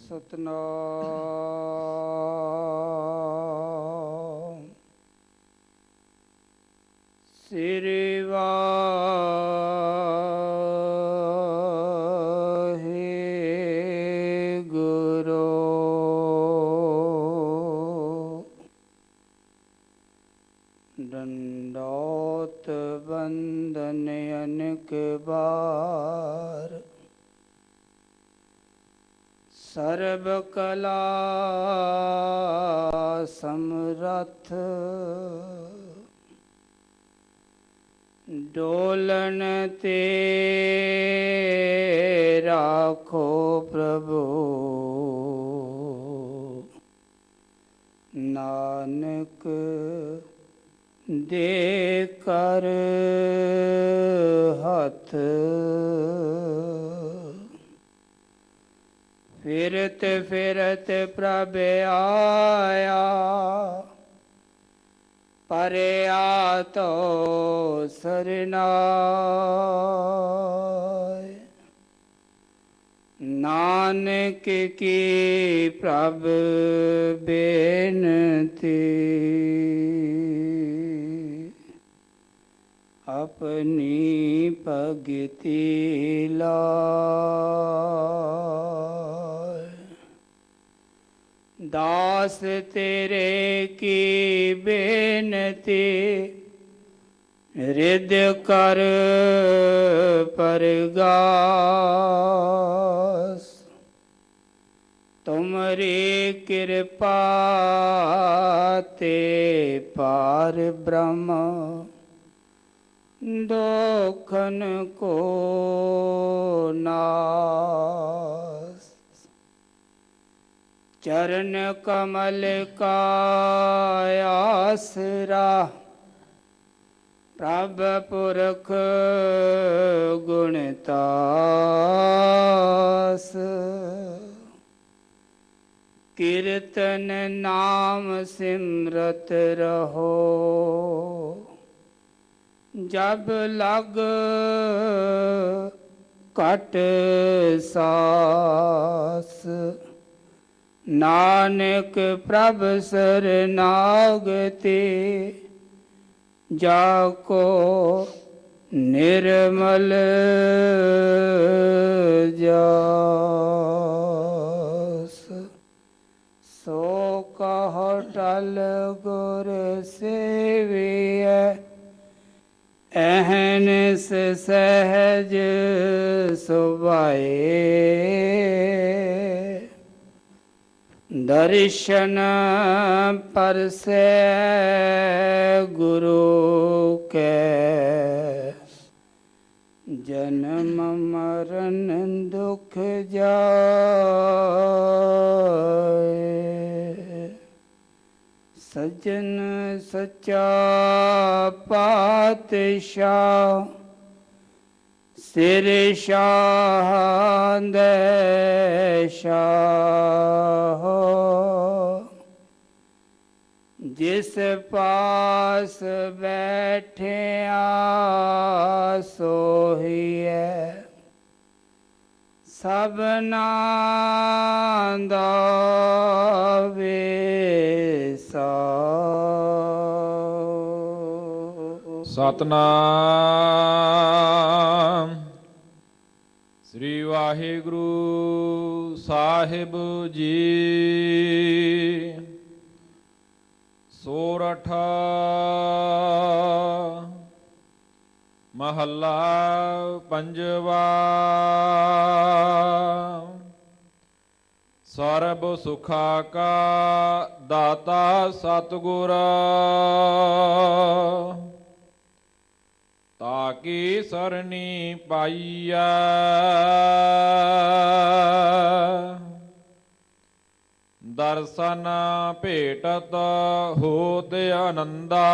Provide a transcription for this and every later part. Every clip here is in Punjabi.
ਸਤਨਾਮ ਸ੍ਰੀ ਵਾਹਿਗੁਰੂ। ਡੰਡੋਤ ਬੰਦਨ ਅਨੇਕ ਬਾਰ, ਸਰਬ ਕਲਾ ਸਮਰੱਥ। ਡੋਲਣ ਤੇ ਰਾਖੋ ਪ੍ਰਭੂ, ਨਾਨਕ ਦੇ ਕਰ ਹੱਥ। ਫਿਰਤ ਫਿਰਤ ਪ੍ਰਭ ਆਇਆ, ਪਰਿਆ ਤੋ ਸਰਨਾਏ। ਨਾਨਕ ਕੀ ਪ੍ਰਭ ਬੇਨਤੀ, ਆਪਣੀ ਭਗਤੀ ਲਾਇ। ਦਾਸ ਤੇਰੇ ਕੀ ਬੇਨਤੀ, ਰਿਦ ਕਰ ਪਰਗਾਸ। ਤੁਮਰੀ ਕਿਰਪਾ ਤੇ ਪਾਰ ਬ੍ਰਹਮ, ਦੋਖਨ ਕੋ ਨਾਸ। ਚਰਨ ਕਮਲ ਕਾ ਆਸਰਾ, ਪ੍ਰਭ ਪੁਰਖ ਗੁਣਤਾਸ। ਕੀਰਤਨ ਨਾਮ ਸਿਮਰਤ ਰਹੋ, ਜਬ ਲਗ ਘਟ ਸਾਸ। ਨਾਨਕ ਪ੍ਰਭ ਸਰਨਾਗਤੀ, ਜਾ ਕੋ ਨਿਰਮਲ ਜਾਸ। ਸੋ ਕਹੁ ਟਲ ਗੁਰ ਸੇਵੀਐ, ਅਹਨਿਸ ਸਹਿਜ ਸੁਭਾਏ। ਦਰਸ਼ਨ ਪਰਸੈ ਗੁਰੂ ਕੈ, ਜਨਮ ਮਰਨ ਦੁਖ ਜਾਏ। ਸੱਜਣ ਸੱਚਾ ਪਾਤਸ਼ਾਹ, ਸਿਰ ਸ਼ਾਹ ਦੇ ਸ਼ਾਹ। ਜਿਸ ਪਾਸ ਬੈਠਿਆ ਸੋਹੀਐ, ਸਭਨਾਂ ਦਾ ਵੇਸਾ। ਸਤਨਾਮ ਸ੍ਰੀ ਵਾਹਿਗੁਰੂ ਸਾਹਿਬ ਜੀ। ਸੋਰਠ ਮਹੱਲਾ ਪੰਜਵਾ। ਸਰਬ ਸੁਖਾ ਕਾ ਦਾਤਾ ਸਤਿਗੁਰ, ਤਾਕੀ ਸਰਣੀ ਪਾਈਐ। ਦਰਸ਼ਨ ਭੇਟਤ ਹੋਤ ਆਨੰਦਾ,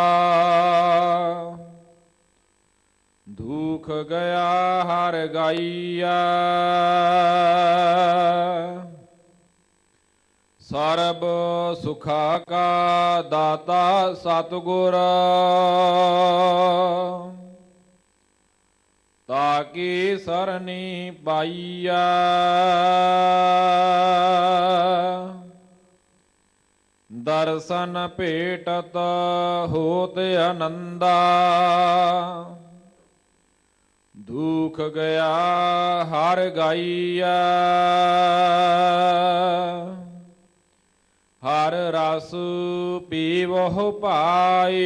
ਦੁਖ ਗਿਆ ਹਰ ਗਾਈਐ। ਸਰਬ ਸੁਖਾ ਕਾ ਦਾਤਾ ਸਤਿਗੁਰ, ਤਾਕੀ ਸਰਨੀ ਪਾਈਆ। ਦਰਸ਼ਨ ਭੇਟਤ ਹੋਤ ਆਨੰਦਾ। ਦੁਖ ਗਿਆ ਹਰ ਗਾਈਆ। ਹਰ ਰਸ ਪੀਵਹੁ ਪਾਈ।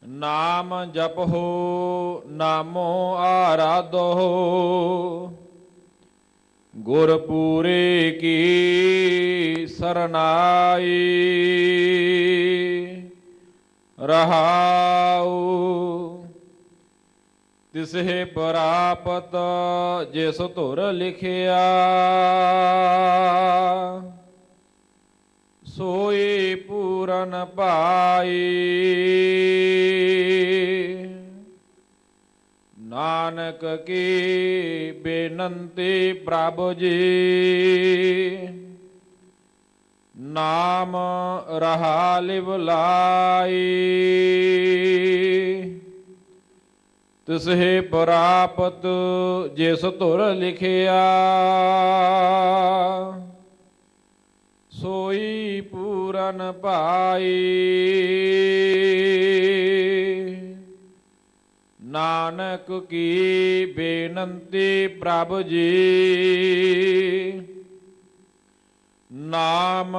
ਨਾਮ ਜਪਹੁ ਨਾਮੋ ਆਰਾਧੋ। ਗੁਰ ਪੂਰੇ ਕੀ ਸਰਨਾਈ। ਰਹਾਉ ਤਿਸਹਿ ਪ੍ਰਾਪਤ ਜਿਸ ਧੁਰ ਲਿਖਿਆ। ਸੋਈ ਪੂਰਨ ਪਾਈ। ਨਾਨਕ ਕੀ ਬੇਨੰਤੀ ਪ੍ਰਭ ਜੀ। ਨਾਮ ਰਹਾ ਲਿਵ ਲਾਈ। ਤਿਸਹਿ ਪ੍ਰਾਪਤ ਜਿਸ ਧੁਰ ਲਿਖਿਆ। ਸੋਈ ਪੂਰਨ ਪਾਈ। ਨਾਨਕ ਕੀ ਬੇਨੰਤੀ ਪ੍ਰਭ ਜੀ। ਨਾਮ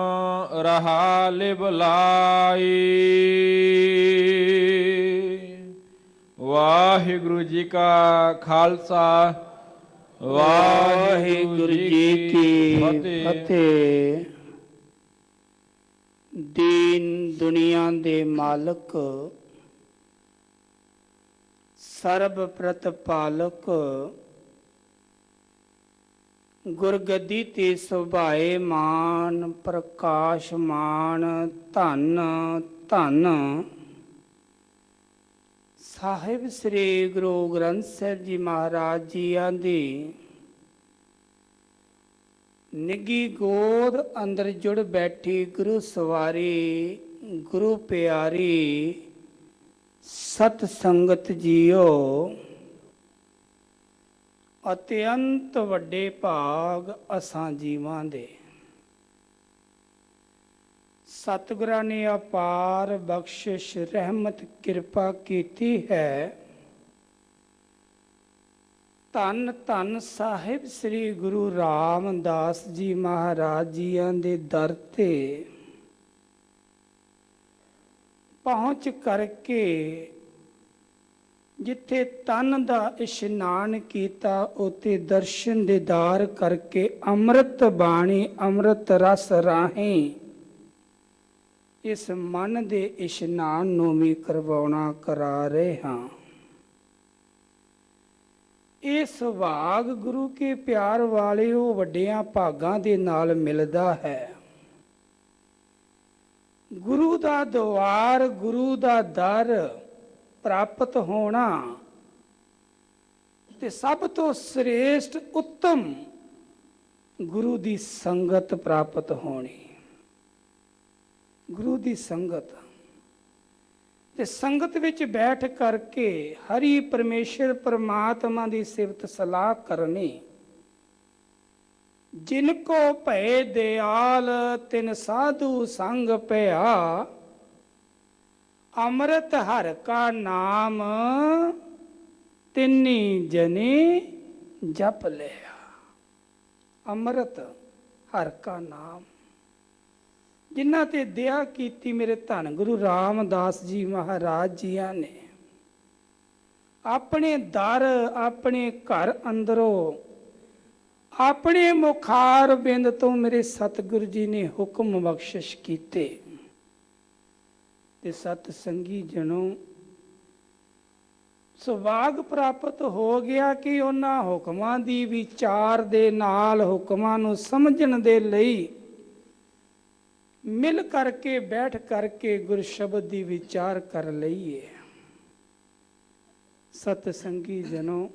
ਰਹਾ ਲਿਵ ਲਾਈ। ਵਾਹਿਗੁਰੂ ਜੀ ਕਾ ਖਾਲਸਾ ਵਾਹਿਗੁਰੂ ਜੀ ਕੀ ਫਤਿਹ। ਦੀਨ ਦੁਨੀਆ ਦੇ ਮਾਲਕ ਸਰਬ ਪ੍ਰਤਪਾਲਕ ਗੁਰਗੱਦੀ ਤੇ ਸੁਭਾਏ ਮਾਨ ਪ੍ਰਕਾਸ਼ਮਾਨ ਧੰਨ ਧੰਨ ਸਾਹਿਬ ਸ੍ਰੀ ਗੁਰੂ ਗ੍ਰੰਥ ਸਾਹਿਬ ਜੀ ਮਹਾਰਾਜ ਜੀਆਂ ਦੀ ਨਿੱਘੀ ਗੋਦ ਅੰਦਰ ਜੁੜ ਬੈਠੀ ਗੁਰੂ ਸਵਾਰੀ ਗੁਰੂ ਪਿਆਰੀ ਸਤ ਸੰਗਤ ਜੀਓ। ਅਤਿਅੰਤ ਵੱਡੇ ਭਾਗ ਅਸਾਂ ਜੀਵਾਂ ਦੇ। ਸਤਿਗੁਰਾਂ ਨੇ ਅਪਾਰ ਬਖਸ਼ਿਸ਼ ਰਹਿਮਤ ਕਿਰਪਾ ਕੀਤੀ ਹੈ। ਧੰਨ ਧੰਨ ਸਾਹਿਬ ਸ੍ਰੀ ਗੁਰੂ ਰਾਮਦਾਸ ਜੀ ਮਹਾਰਾਜ ਜੀਆਂ ਦੇ ਦਰ ਤੇ ਪਹੁੰਚ ਕਰਕੇ ਜਿੱਥੇ ਤਨ ਦਾ ਇਸ਼ਨਾਨ ਕੀਤਾ ਉੱਥੇ ਦਰਸ਼ਨ ਦੀਦਾਰ ਕਰਕੇ ਅੰਮ੍ਰਿਤ ਬਾਣੀ ਅੰਮ੍ਰਿਤ ਰਸ ਰਾਹੀਂ ਇਸ ਮਨ ਦੇ ਇਸ਼ਨਾਨ ਨੂੰ ਵੀ ਕਰਵਾਉਣਾ ਕਰਾ ਰਹੇ ਹਾਂ। ਇਹ ਸੁਭਾਗ ਗੁਰੂ ਕੇ ਪਿਆਰ ਵਾਲਿਓ ਵੱਡਿਆਂ ਭਾਗਾਂ ਦੇ ਨਾਲ ਮਿਲਦਾ ਹੈ। ਗੁਰੂ ਦਾ ਦੁਆਰ ਗੁਰੂ ਦਾ ਦਰ ਪ੍ਰਾਪਤ ਹੋਣਾ ਤੇ ਸਭ ਤੋਂ ਸ੍ਰੇਸ਼ਟ ਉੱਤਮ ਗੁਰੂ ਦੀ ਸੰਗਤ ਪ੍ਰਾਪਤ ਹੋਣੀ। ਗੁਰੂ ਦੀ ਸੰਗਤ ਤੇ ਸੰਗਤ ਵਿੱਚ ਬੈਠ ਕਰਕੇ ਹਰੀ ਪਰਮੇਸ਼ਰ ਪਰਮਾਤਮਾ ਦੀ ਸਿਫਤ ਸਲਾਹ ਕਰਨੀ। ਜਿਨ ਕੋ ਭੈ ਦਿਆਲ ਤਿਨ ਸਾਧੂ ਸੰਗ ਪਿਆ। ਅੰਮ੍ਰਿਤ ਹਰਿ ਕਾ ਨਾਮ ਤਿੰਨੀ ਜਨੇ ਜਪ ਲਿਆ। ਅੰਮ੍ਰਿਤ ਹਰਿ ਕਾ ਨਾਮ ਜਿਨ੍ਹਾਂ ਤੇ ਦਇਆ ਕੀਤੀ ਮੇਰੇ ਧੰਨ ਗੁਰੂ ਰਾਮਦਾਸ ਜੀ ਮਹਾਰਾਜ ਜੀਆਂ ਨੇ ਆਪਣੇ ਦਰ ਆਪਣੇ ਘਰ ਅੰਦਰੋਂ ਆਪਣੇ ਮੁਖਾਰ ਬਿੰਦ ਤੋਂ ਮੇਰੇ ਸਤਿਗੁਰੂ ਜੀ ਨੇ ਹੁਕਮ ਬਖਸ਼ਿਸ਼ ਕੀਤੇ। ਤੇ ਸਤ ਸੰਗੀ ਜਨੋ ਸੁਭਾਗ ਪ੍ਰਾਪਤ ਹੋ ਗਿਆ ਕਿ ਉਹਨਾਂ ਹੁਕਮਾਂ ਦੀ ਵਿਚਾਰ ਦੇ ਨਾਲ ਹੁਕਮਾਂ ਨੂੰ ਸਮਝਣ ਦੇ ਲਈ ਮਿਲ ਕਰਕੇ ਬੈਠ ਕਰਕੇ ਗੁਰ ਸ਼ਬਦ ਦੀ ਵਿਚਾਰ ਕਰ ਲਈਏ। ਸਤ ਸੰਗੀ ਜਨੋ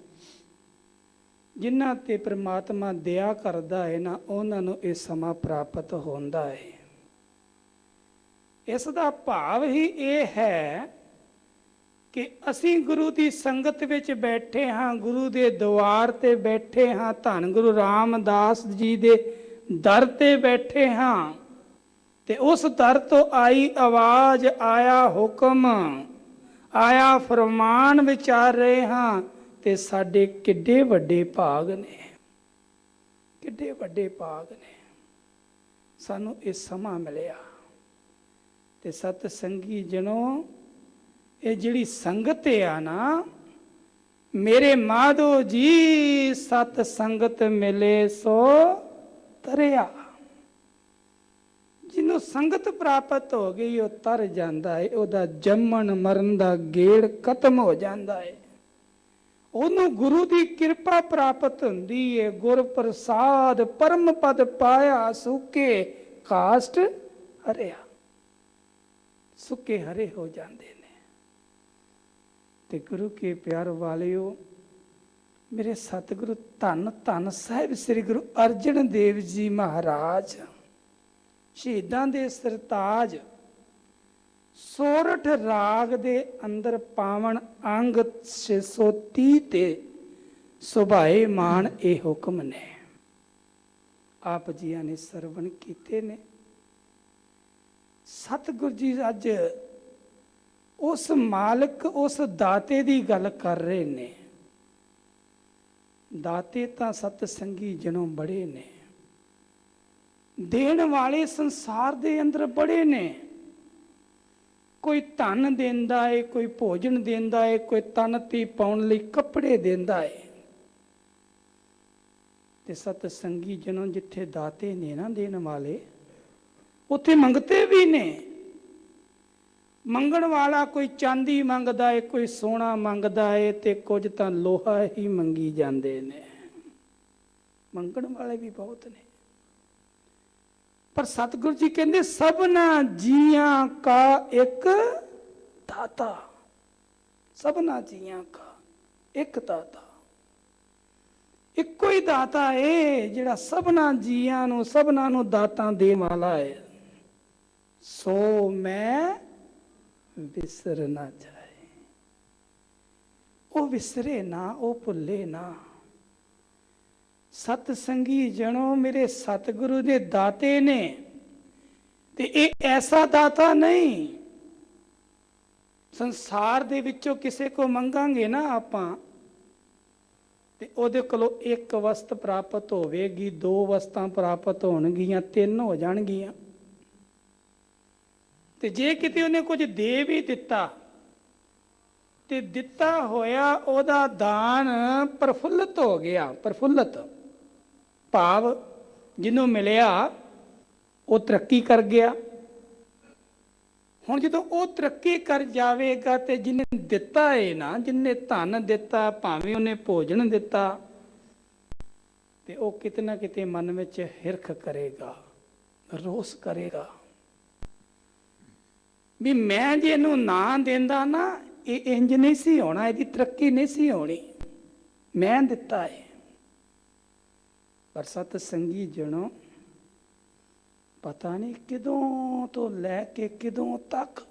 ਜਿਨ੍ਹਾਂ ਤੇ ਪ੍ਰਮਾਤਮਾ ਦਇਆ ਕਰਦਾ ਹੈ ਨਾ ਉਹਨਾਂ ਨੂੰ ਇਹ ਸਮਾਂ ਪ੍ਰਾਪਤ ਹੁੰਦਾ ਹੈ। ਇਸ ਦਾ ਭਾਵ ਹੀ ਇਹ ਹੈ ਕਿ ਅਸੀਂ ਗੁਰੂ ਦੀ ਸੰਗਤ ਵਿੱਚ ਬੈਠੇ ਹਾਂ, ਗੁਰੂ ਦੇ ਦਵਾਰ ਤੇ ਬੈਠੇ ਹਾਂ, ਧੰਨ ਗੁਰੂ ਰਾਮਦਾਸ ਜੀ ਦੇ ਦਰ ਤੇ ਬੈਠੇ ਹਾਂ, ਤੇ ਉਸ ਦਰ ਤੋਂ ਆਈ ਆਵਾਜ਼, ਆਇਆ ਹੁਕਮ, ਆਇਆ ਫਰਮਾਨ ਵਿਚਾਰ ਰਹੇ ਹਾਂ। ਤੇ ਸਾਡੇ ਕਿੱਡੇ ਵੱਡੇ ਭਾਗ ਨੇ, ਕਿੱਡੇ ਵੱਡੇ ਭਾਗ ਨੇ, ਸਾਨੂੰ ਇਹ ਸਮਾਂ ਮਿਲਿਆ। ਤੇ ਸਤ ਸੰਗੀ ਜਨੋ, ਇਹ ਜਿਹੜੀ ਸੰਗਤ ਆ ਨਾ, ਮੇਰੇ ਮਾਧੋ ਜੀ ਸਤ ਸੰਗਤ ਮਿਲੇ ਸੋ ਤਰਿਆ। ਜਿਹਨੂੰ ਸੰਗਤ ਪ੍ਰਾਪਤ ਹੋ ਗਈ ਉਹ ਤਰ ਜਾਂਦਾ ਹੈ, ਉਹਦਾ ਜੰਮਣ ਮਰਨ ਦਾ ਗੇੜ ਖਤਮ ਹੋ ਜਾਂਦਾ ਹੈ, ਉਹਨੂੰ ਗੁਰੂ ਦੀ ਕਿਰਪਾ ਪ੍ਰਾਪਤ ਹੁੰਦੀ ਹੈ। ਗੁਰ ਪ੍ਰਸਾਦ ਪਰਮ ਪਦ ਪਾਇਆ, ਸੁੱਕੇ ਕਾਸ਼ਟ ਹਰਿਆ, ਸੁੱਕੇ ਹਰੇ ਹੋ ਜਾਂਦੇ ਨੇ। ਤੇ ਗੁਰੂ ਕੇ ਪਿਆਰ ਵਾਲਿਓ, ਮੇਰੇ ਸਤਿਗੁਰੂ ਧੰਨ ਧੰਨ ਸਾਹਿਬ ਸ੍ਰੀ ਗੁਰੂ ਅਰਜਨ ਦੇਵ ਜੀ ਮਹਾਰਾਜ, ਸ਼ਹੀਦਾਂ ਦੇ ਸਰਤਾਜ, ਸੋਰਠ ਰਾਗ ਦੇ ਅੰਦਰ ਪਾਵਨ ਅੰਗ 630 ਤੇ ਸੁਭਾਏ ਮਾਨ ਇਹ ਹੁਕਮ ਨੇ, ਆਪ ਜੀਆਂ ਨੇ ਸਰਵਣ ਕੀਤੇ ਨੇ। ਸਤਿਗੁਰ ਜੀ ਅੱਜ ਉਸ ਮਾਲਕ, ਉਸ ਦਾਤੇ ਦੀ ਗੱਲ ਕਰ ਰਹੇ ਨੇ। ਦਾਤੇ ਤਾਂ ਸਤ ਸੰਗੀ ਜਨੋਂ ਬੜੇ ਨੇ, ਦੇਣ ਵਾਲੇ ਸੰਸਾਰ ਦੇ ਅੰਦਰ ਬੜੇ ਨੇ। ਕੋਈ ਧਨ ਦਿੰਦਾ ਏ, ਕੋਈ ਭੋਜਨ ਦਿੰਦਾ ਏ, ਕੋਈ ਤਨ ਤੇ ਪਾਉਣ ਲਈ ਕੱਪੜੇ ਦਿੰਦਾ ਏ। ਤੇ ਸਤ ਸੰਗੀ ਜਨੋਂ ਜਿੱਥੇ ਦਾਤੇ ਨੇ ਨਾ ਦੇਣ ਵਾਲੇ, ਉੱਥੇ ਮੰਗਤੇ ਵੀ ਨੇ। ਮੰਗਣ ਵਾਲਾ ਕੋਈ ਚਾਂਦੀ ਮੰਗਦਾ ਏ, ਕੋਈ ਸੋਨਾ ਮੰਗਦਾ ਏ, ਤੇ ਕੁਝ ਤਾਂ ਲੋਹਾ ਹੀ ਮੰਗੀ ਜਾਂਦੇ ਨੇ। ਮੰਗਣ ਵਾਲੇ ਵੀ ਬਹੁਤ ਨੇ। ਪਰ ਸਤਿਗੁਰੂ ਜੀ ਕਹਿੰਦੇ ਸਭਨਾ ਜੀਆਂ ਕਾ ਇੱਕ ਦਾਤਾ, ਸਭਨਾ ਜੀਆਂ ਕਾ ਇੱਕ ਦਾਤਾ। ਇੱਕੋ ਹੀ ਦਾਤਾ ਏ ਜਿਹੜਾ ਸਭਨਾ ਜੀਆਂ ਨੂੰ, ਸਭਨਾ ਨੂੰ ਦਾਤਾਂ ਦੇਣ ਵਾਲਾ ਹੈ। ਸੋ ਮੈਂ ਵਿਸਰ ਨਾ ਜਾਏ, ਉਹ ਵਿਸਰੇ ਨਾ, ਉਹ ਭੁੱਲੇ ਨਾ। ਸਤ ਸੰਗੀ ਜਣੋ, ਮੇਰੇ ਸਤਿਗੁਰੂ ਦੇ ਦਾਤੇ ਨੇ। ਤੇ ਇਹ ਐਸਾ ਦਾਤਾ ਨਹੀਂ, ਸੰਸਾਰ ਦੇ ਵਿੱਚੋਂ ਕਿਸੇ ਕੋ ਮੰਗਾਂਗੇ ਨਾ ਆਪਾਂ, ਤੇ ਉਹਦੇ ਕੋਲੋਂ ਇੱਕ ਵਸਤ ਪ੍ਰਾਪਤ ਹੋਵੇਗੀ, ਦੋ ਵਸਤਾਂ ਪ੍ਰਾਪਤ ਹੋਣਗੀਆਂ, ਤਿੰਨ ਹੋ ਜਾਣਗੀਆਂ। ਤੇ ਜੇ ਕਿਤੇ ਉਹਨੇ ਕੁਝ ਦੇ ਵੀ ਦਿੱਤਾ, ਤੇ ਦਿੱਤਾ ਹੋਇਆ ਉਹਦਾ ਦਾਨ ਪ੍ਰਫੁੱਲਤ ਹੋ ਗਿਆ। ਪ੍ਰਫੁੱਲਤ ਭਾਵ ਜਿਹਨੂੰ ਮਿਲਿਆ ਉਹ ਤਰੱਕੀ ਕਰ ਗਿਆ। ਹੁਣ ਜਦੋਂ ਉਹ ਤਰੱਕੀ ਕਰ ਜਾਵੇਗਾ, ਤੇ ਜਿਹਨੇ ਦਿੱਤਾ ਹੈ ਨਾ, ਜਿਹਨੇ ਧਨ ਦਿੱਤਾ, ਭਾਵੇਂ ਉਹਨੇ ਭੋਜਨ ਦਿੱਤਾ, ਤੇ ਉਹ ਕਿਤੇ ਨਾ ਕਿਤੇ ਮਨ ਵਿੱਚ ਹਿਰਖ ਕਰੇਗਾ, ਰੋਸ ਕਰੇਗਾ ਵੀ ਮੈਂ ਜੇ ਇਹਨੂੰ ਨਾ ਦਿੰਦਾ ਨਾ, ਇਹ ਇੰਜ ਨਹੀਂ ਸੀ ਹੋਣਾ, ਇਹਦੀ ਤਰੱਕੀ ਨਹੀਂ ਸੀ ਹੋਣੀ, ਮੈਂ ਦਿੱਤਾ ਹੈ। ਪਰ ਸਤ ਸੰਗੀ ਜਣੋ, ਪਤਾ ਨਹੀਂ ਕਿਦੋਂ ਤੋਂ ਲੈ ਕੇ ਕਿਦੋਂ ਤੱਕ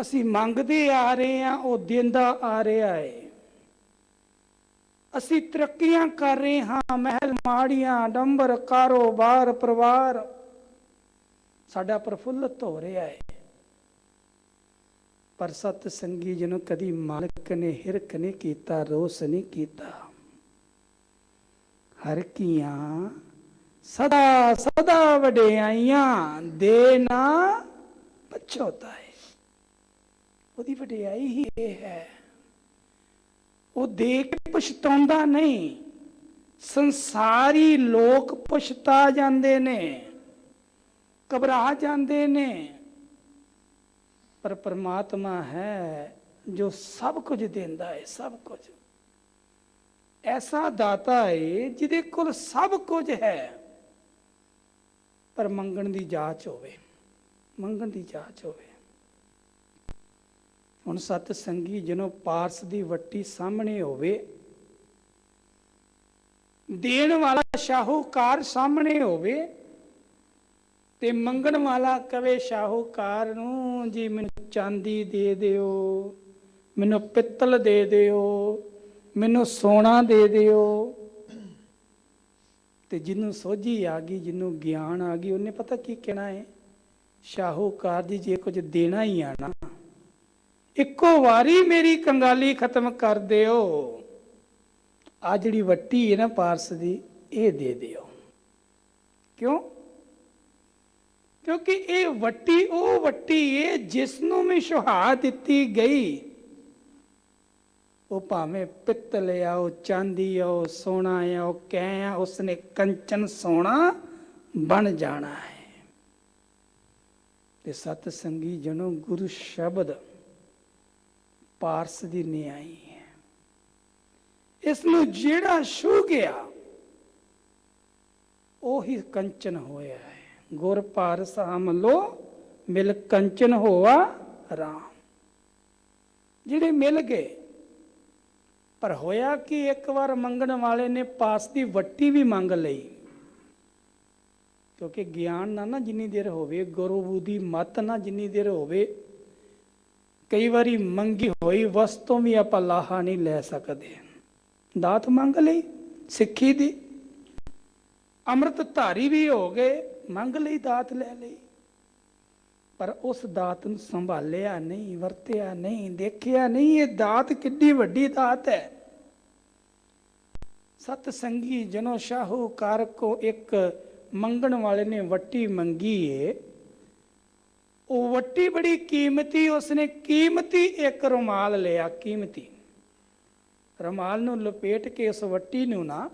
ਅਸੀਂ ਮੰਗਦੇ ਆ ਰਹੇ ਹਾਂ, ਉਹ ਦਿੰਦਾ ਆ ਰਿਹਾ ਹੈ। ਅਸੀਂ ਤਰੱਕੀਆਂ ਕਰ ਰਹੇ ਹਾਂ, ਮਹਿਲ ਮਾੜੀਆਂ, ਡੰਬਰ, ਕਾਰੋਬਾਰ, ਪਰਿਵਾਰ ਸਾਡਾ ਪ੍ਰਫੁੱਲਤ ਹੋ ਰਿਹਾ ਹੈ। ਪਰ ਸਤ ਸੰਗੀ ਜਣੋ, ਕਦੀ ਮਾਲਕ ਨੇ ਹਿਰਖ ਨਹੀਂ ਕੀਤਾ, ਰੋਸ ਨਹੀਂ ਕੀਤਾ। ਹਰ ਕੀਆਂ ਸਦਾ ਸਦਾ ਵਡਿਆਈਆਂ, ਦੇ ਨਾ ਪਛੋਤਾ ਹੈ। ਉਹਦੀ ਵਡਿਆਈ ਹੀ ਇਹ ਹੈ, ਉਹ ਦੇ ਕੇ ਪਛਤਾਉਂਦਾ ਨਹੀਂ। ਸੰਸਾਰੀ ਲੋਕ ਪਛਤਾ ਜਾਂਦੇ ਨੇ, ਘਬਰਾ ਜਾਂਦੇ ਨੇ, ਪਰ ਪਰਮਾਤਮਾ ਹੈ ਜੋ ਸਭ ਕੁਝ ਦਿੰਦਾ ਹੈ। ਸਭ ਕੁਝ ਐਸਾ ਦਾਤਾ ਹੈ ਜਿਹਦੇ ਕੋਲ ਸਭ ਕੁਝ ਹੈ, ਪਰ ਮੰਗਣ ਦੀ ਜਾਚ ਹੋਵੇ, ਮੰਗਣ ਦੀ ਜਾਚ ਹੋਵੇ। ਹੁਣ ਸਤ ਸੰਗੀ ਜਿਹਨੂੰ ਪਾਰਸ ਦੀ ਵੱਟੀ ਸਾਹਮਣੇ ਹੋਵੇ, ਦੇਣ ਵਾਲਾ ਸ਼ਾਹੂਕਾਰ ਸਾਹਮਣੇ ਹੋਵੇ, ਤੇ ਮੰਗਣ ਵਾਲਾ ਕਵੇ ਸ਼ਾਹੂਕਾਰ ਨੂੰ ਜੀ ਮੈਨੂੰ ਚਾਂਦੀ ਦੇ ਦਿਓ, ਮੈਨੂੰ ਪਿੱਤਲ ਦੇ ਦਿਓ, ਮੈਨੂੰ ਸੋਨਾ ਦੇ ਦਿਓ। ਤੇ ਜਿਹਨੂੰ ਸੋਝੀ ਆ ਗਈ, ਜਿਹਨੂੰ ਗਿਆਨ ਆ ਗਈ, ਉਹਨੇ ਪਤਾ ਕੀ ਕਹਿਣਾ ਹੈ, ਸ਼ਾਹੂਕਾਰ ਜੀ ਜੇ ਕੁਝ ਦੇਣਾ ਹੀ ਆ ਨਾ, ਇੱਕੋ ਵਾਰੀ ਮੇਰੀ ਕੰਗਾਲੀ ਖਤਮ ਕਰ ਦਿਓ, ਆ ਜਿਹੜੀ ਵੱਟੀ ਹੈ ਨਾ ਪਾਰਸ ਦੀ, ਇਹ ਦੇ ਦਿਓ। ਕਿਉਂ? ਕਿਉਂਕਿ ਇਹ ਵੱਟੀ ਉਹ ਵੱਟੀ ਹੈ ਜਿਸ ਨੂੰ ਵੀ ਸੁਹਾ ਦਿੱਤੀ ਗਈ, ਉਹ ਭਾਵੇਂ ਪਿੱਤਲ ਆ, ਉਹ ਚਾਂਦੀ ਆ, ਉਹ ਸੋਨਾ ਆ, ਉਹ ਕੈ ਆ, ਉਸਨੇ ਕੰਚਨ ਸੋਨਾ ਬਣ ਜਾਣਾ ਹੈ। ਤੇ ਸਤ ਸੰਗੀ ਜਨੋ ਗੁਰੂ ਸ਼ਬਦ ਪਾਰਸ ਦੀ ਨਿਆਈ ਹੈ। ਇਸ ਨੂੰ ਜਿਹੜਾ ਛੂ ਗਿਆ ਉਹੀ ਕੰਚਨ ਹੋਇਆ ਹੈ। ਗੁਰ ਪਾਰਸ ਹਮਲੋ ਮਿਲ ਕੰਚਨ ਹੋਆ ਰਾਮ। ਜਿਹੜੇ ਮਿਲ ਗਏ, ਪਰ ਹੋਇਆ ਕਿ ਇੱਕ ਵਾਰ ਮੰਗਣ ਵਾਲੇ ਨੇ ਪਾਸ ਦੀ ਵੱਟੀ ਵੀ ਮੰਗ ਲਈ, ਕਿਉਂਕਿ ਗਿਆਨ ਨਾ ਜਿੰਨੀ ਦੇਰ ਹੋਵੇ, ਗੁਰੂ ਦੀ ਮੱਤ ਨਾ ਜਿੰਨੀ ਦੇਰ ਹੋਵੇ, ਕਈ ਵਾਰੀ ਮੰਗੀ ਹੋਈ ਵਸਤੋਂ ਵੀ ਆਪਾਂ ਲਾਹਾ ਨਹੀਂ ਲੈ ਸਕਦੇ। ਦਾਤ ਮੰਗ ਲਈ ਸਿੱਖੀ ਦੀ, ਅੰਮ੍ਰਿਤ ਧਾਰੀ ਵੀ ਹੋ ਗਏ, ਮੰਗ ਲਈ ਦਾਤ ਲੈ ਲਈ, ਪਰ ਉਸ ਦਾਤ ਨੂੰ ਸੰਭਾਲਿਆ ਨਹੀਂ, ਵਰਤਿਆ ਨਹੀਂ, ਦੇਖਿਆ ਨਹੀਂ ਇਹ ਦਾਤ ਕਿੰਨੀ ਵੱਡੀ ਦਾਤ ਹੈ। ਸਤ ਸੰਗੀ ਜਨੋ ਸ਼ਾਹੂਕਾਰ ਕੋ ਇੱਕ ਮੰਗਣ ਵਾਲੇ ਨੇ ਵੱਟੀ ਮੰਗੀ ਏ, ਉਹ ਵੱਟੀ ਬੜੀ ਕੀਮਤੀ, ਉਸਨੇ ਕੀਮਤੀ ਇੱਕ ਰੁਮਾਲ ਲਿਆ, ਕੀਮਤੀ ਰੁਮਾਲ ਨੂੰ ਲਪੇਟ ਕੇ ਉਸ ਵੱਟੀ ਨੂੰ ਨਾ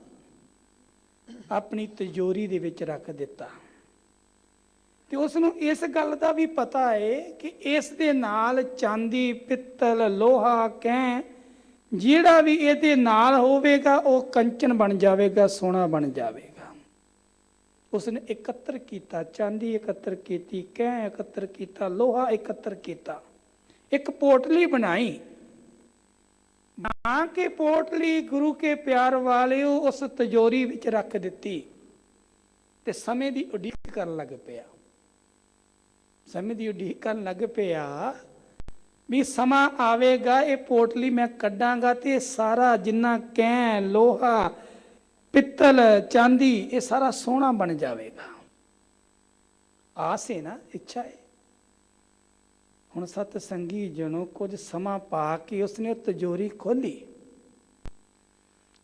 ਆਪਣੀ ਤਿਜੋਰੀ ਦੇ ਵਿੱਚ ਰੱਖ ਦਿੱਤਾ। ਤੇ ਉਸ ਨੂੰ ਇਸ ਗੱਲ ਦਾ ਵੀ ਪਤਾ ਹੈ ਕਿ ਇਸ ਦੇ ਨਾਲ ਚਾਂਦੀ, ਪਿੱਤਲ, ਲੋਹਾ, ਕੈਂ ਜਿਹੜਾ ਵੀ ਇਹਦੇ ਨਾਲ ਹੋਵੇਗਾ ਉਹ ਕੰਚਨ ਬਣ ਜਾਵੇਗਾ, ਸੋਨਾ ਬਣ ਜਾਵੇਗਾ। ਉਸਨੇ ਇਕੱਤਰ ਕੀਤਾ, ਚਾਂਦੀ ਇਕੱਤਰ ਕੀਤੀ, ਕੈਂ ਇਕੱਤਰ ਕੀਤਾ, ਲੋਹਾ ਇਕੱਤਰ ਕੀਤਾ, ਇੱਕ ਪੋਟਲੀ ਬਣਾਈ। ਨਾ ਕਿ ਪੋਟਲੀ ਗੁਰੂ ਕੇ ਪਿਆਰ ਵਾਲਿਓ ਉਸ ਤਿਜੋਰੀ ਵਿੱਚ ਰੱਖ ਦਿੱਤੀ ਤੇ ਸਮੇਂ ਦੀ ਉਡੀਕ ਕਰਨ ਲੱਗ ਪਿਆ। ਸਮੇਂ ਦੀ ਉਡੀਕ ਕਰਨ ਲੱਗ ਪਿਆ ਵੀ ਸਮਾਂ ਆਵੇਗਾ, ਇਹ ਪੋਟਲੀ ਮੈਂ ਕੱਢਾਂਗਾ ਤੇ ਸਾਰਾ ਜਿੰਨਾ ਕੈਂ, ਲੋਹਾ, ਪਿੱਤਲ, ਚਾਂਦੀ, ਇਹ ਸਾਰਾ ਸੋਨਾ ਬਣ ਜਾਵੇਗਾ। ਆਸ ਹੈ ਨਾ, ਇੱਛਾ ਹੈ। ਹੁਣ ਸਤ ਸੰਗੀ ਜਨੋ ਕੁਝ ਸਮਾਂ ਪਾ ਕੇ ਉਸਨੇ ਉਹ ਤਿਜੋਰੀ ਖੋਲੀ।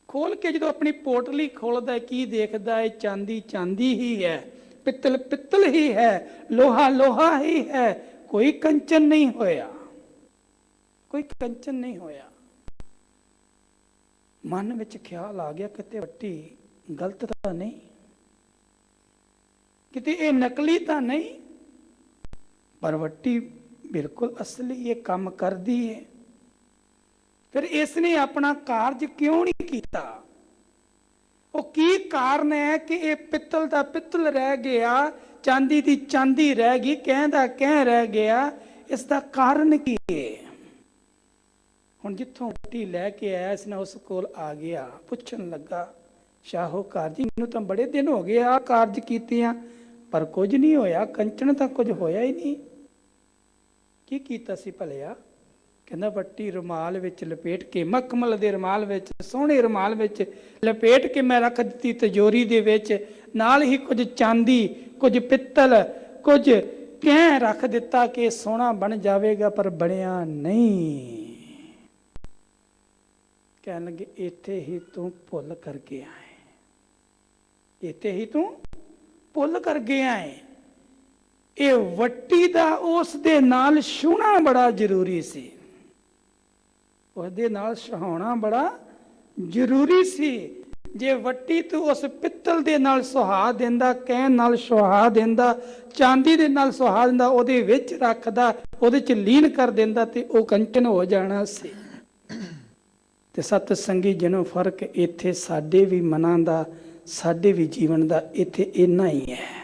ਖੋਲ ਕੇ ਜਦੋਂ ਆਪਣੀ ਪੋਟਲੀ ਖੋਲਦਾ ਕੀ ਦੇਖਦਾ ਹੈ, ਚਾਂਦੀ ਚਾਂਦੀ ਹੀ ਹੈ, ਪਿੱਤਲ ਪਿੱਤਲ ਹੀ ਹੈ, ਲੋਹਾ ਲੋਹਾ ਹੀ ਹੈ, ਕੋਈ ਕੰਚਨ ਨਹੀਂ ਹੋਇਆ, ਕੋਈ ਕੰਚਨ ਨਹੀਂ ਹੋਇਆ। ਮਨ ਵਿੱਚ ਖਿਆਲ ਆ ਗਿਆ ਕਿਤੇ ਵੱਟੀ ਗਲਤ ਤਾਂ ਨਹੀਂ, ਕਿਤੇ ਇਹ ਨਕਲੀ ਤਾਂ ਨਹੀਂ, ਪਰ ਵੱਟੀ ਬਿਲਕੁਲ ਅਸਲੀ ਇਹ ਕੰਮ ਕਰਦੀ ਹੈ। ਫਿਰ ਇਸ ਨੇ ਆਪਣਾ ਕਾਰਜ ਕਿਉਂ ਨਹੀਂ ਕੀਤਾ? ਉਹ ਕੀ ਕਾਰਨ ਹੈ ਕਿ ਇਹ ਪਿੱਤਲ ਦਾ ਪਿੱਤਲ ਰਹਿ ਗਿਆ, ਚਾਂਦੀ ਦੀ ਚਾਂਦੀ ਰਹਿ ਗਈ, ਕਹਿ ਦਾ ਕਹਿ ਰਹਿ ਗਿਆ? ਇਸ ਦਾ ਕਾਰਨ ਕੀ ਹੈ? ਹੁਣ ਜਿੱਥੋਂ ਵੱਟੀ ਲੈ ਕੇ ਆਇਆ ਇਸ ਨੇ ਉਸ ਕੋਲ ਆ ਗਿਆ, ਪੁੱਛਣ ਲੱਗਾ, ਸ਼ਾਹੂਕਾਰ ਜੀ ਮੈਨੂੰ ਤਾਂ ਬੜੇ ਦਿਨ ਹੋ ਗਏ ਆ ਕਾਰਜ ਕੀਤਿਆਂ, ਪਰ ਕੁਝ ਨਹੀਂ ਹੋਇਆ, ਕੰਚਨ ਤਾਂ ਕੁਝ ਹੋਇਆ ਹੀ ਨਹੀਂ। ਕੀ ਕੀਤਾ ਸੀ ਭਲਿਆ? ਕਹਿੰਦਾ ਵੱਟੀ ਰੁਮਾਲ ਵਿੱਚ ਲਪੇਟ ਕੇ, ਮਖਮਲ ਦੇ ਰੁਮਾਲ ਵਿੱਚ, ਸੋਹਣੇ ਰੁਮਾਲ ਵਿੱਚ ਲਪੇਟ ਕੇ ਮੈਂ ਰੱਖ ਦਿੱਤੀ ਤਿਜੋਰੀ ਦੇ ਵਿੱਚ, ਨਾਲ ਹੀ ਕੁਝ ਚਾਂਦੀ, ਕੁਝ ਪਿੱਤਲ, ਕੁਝ ਕਹਿ ਰੱਖ ਦਿੱਤਾ ਕਿ ਸੋਹਣਾ ਬਣ ਜਾਵੇਗਾ, ਪਰ ਬਣਿਆ ਨਹੀਂ। ਕਹਿਣ ਲੱਗੇ ਇੱਥੇ ਹੀ ਤੂੰ ਭੁੱਲ ਕਰਕੇ ਆਏ, ਇੱਥੇ ਹੀ ਤੂੰ ਭੁੱਲ ਕਰ ਗਿਆ ਹੈ। ਇਹ ਵੱਟੀ ਦਾ ਉਸ ਦੇ ਨਾਲ ਛੂਹਣਾ ਬੜਾ ਜ਼ਰੂਰੀ ਸੀ, ਉਹਦੇ ਨਾਲ ਸੁਹਾਉਣਾ ਬੜਾ ਜ਼ਰੂਰੀ ਸੀ। ਜੇ ਵੱਟੀ ਤੂੰ ਉਸ ਪਿੱਤਲ ਦੇ ਨਾਲ ਸੁਹਾ ਦਿੰਦਾ, ਕਹਿਣ ਨਾਲ ਸੁਹਾ ਦਿੰਦਾ, ਚਾਂਦੀ ਦੇ ਨਾਲ ਸੁਹਾ ਦਿੰਦਾ, ਉਹਦੇ ਵਿੱਚ ਰੱਖਦਾ, ਉਹਦੇ ਚ ਲੀਨ ਕਰ ਦਿੰਦਾ, ਤੇ ਉਹ ਕੰਚਨ ਹੋ ਜਾਣਾ ਸੀ। ਤੇ ਸਤ ਸੰਗੀ ਜਿਹਨੂੰ ਫਰਕ ਇੱਥੇ ਸਾਡੇ ਵੀ ਮਨਾਂ ਦਾ, ਸਾਡੇ ਵੀ ਜੀਵਨ ਦਾ ਇੱਥੇ ਇੰਨਾ ਹੀ ਹੈ।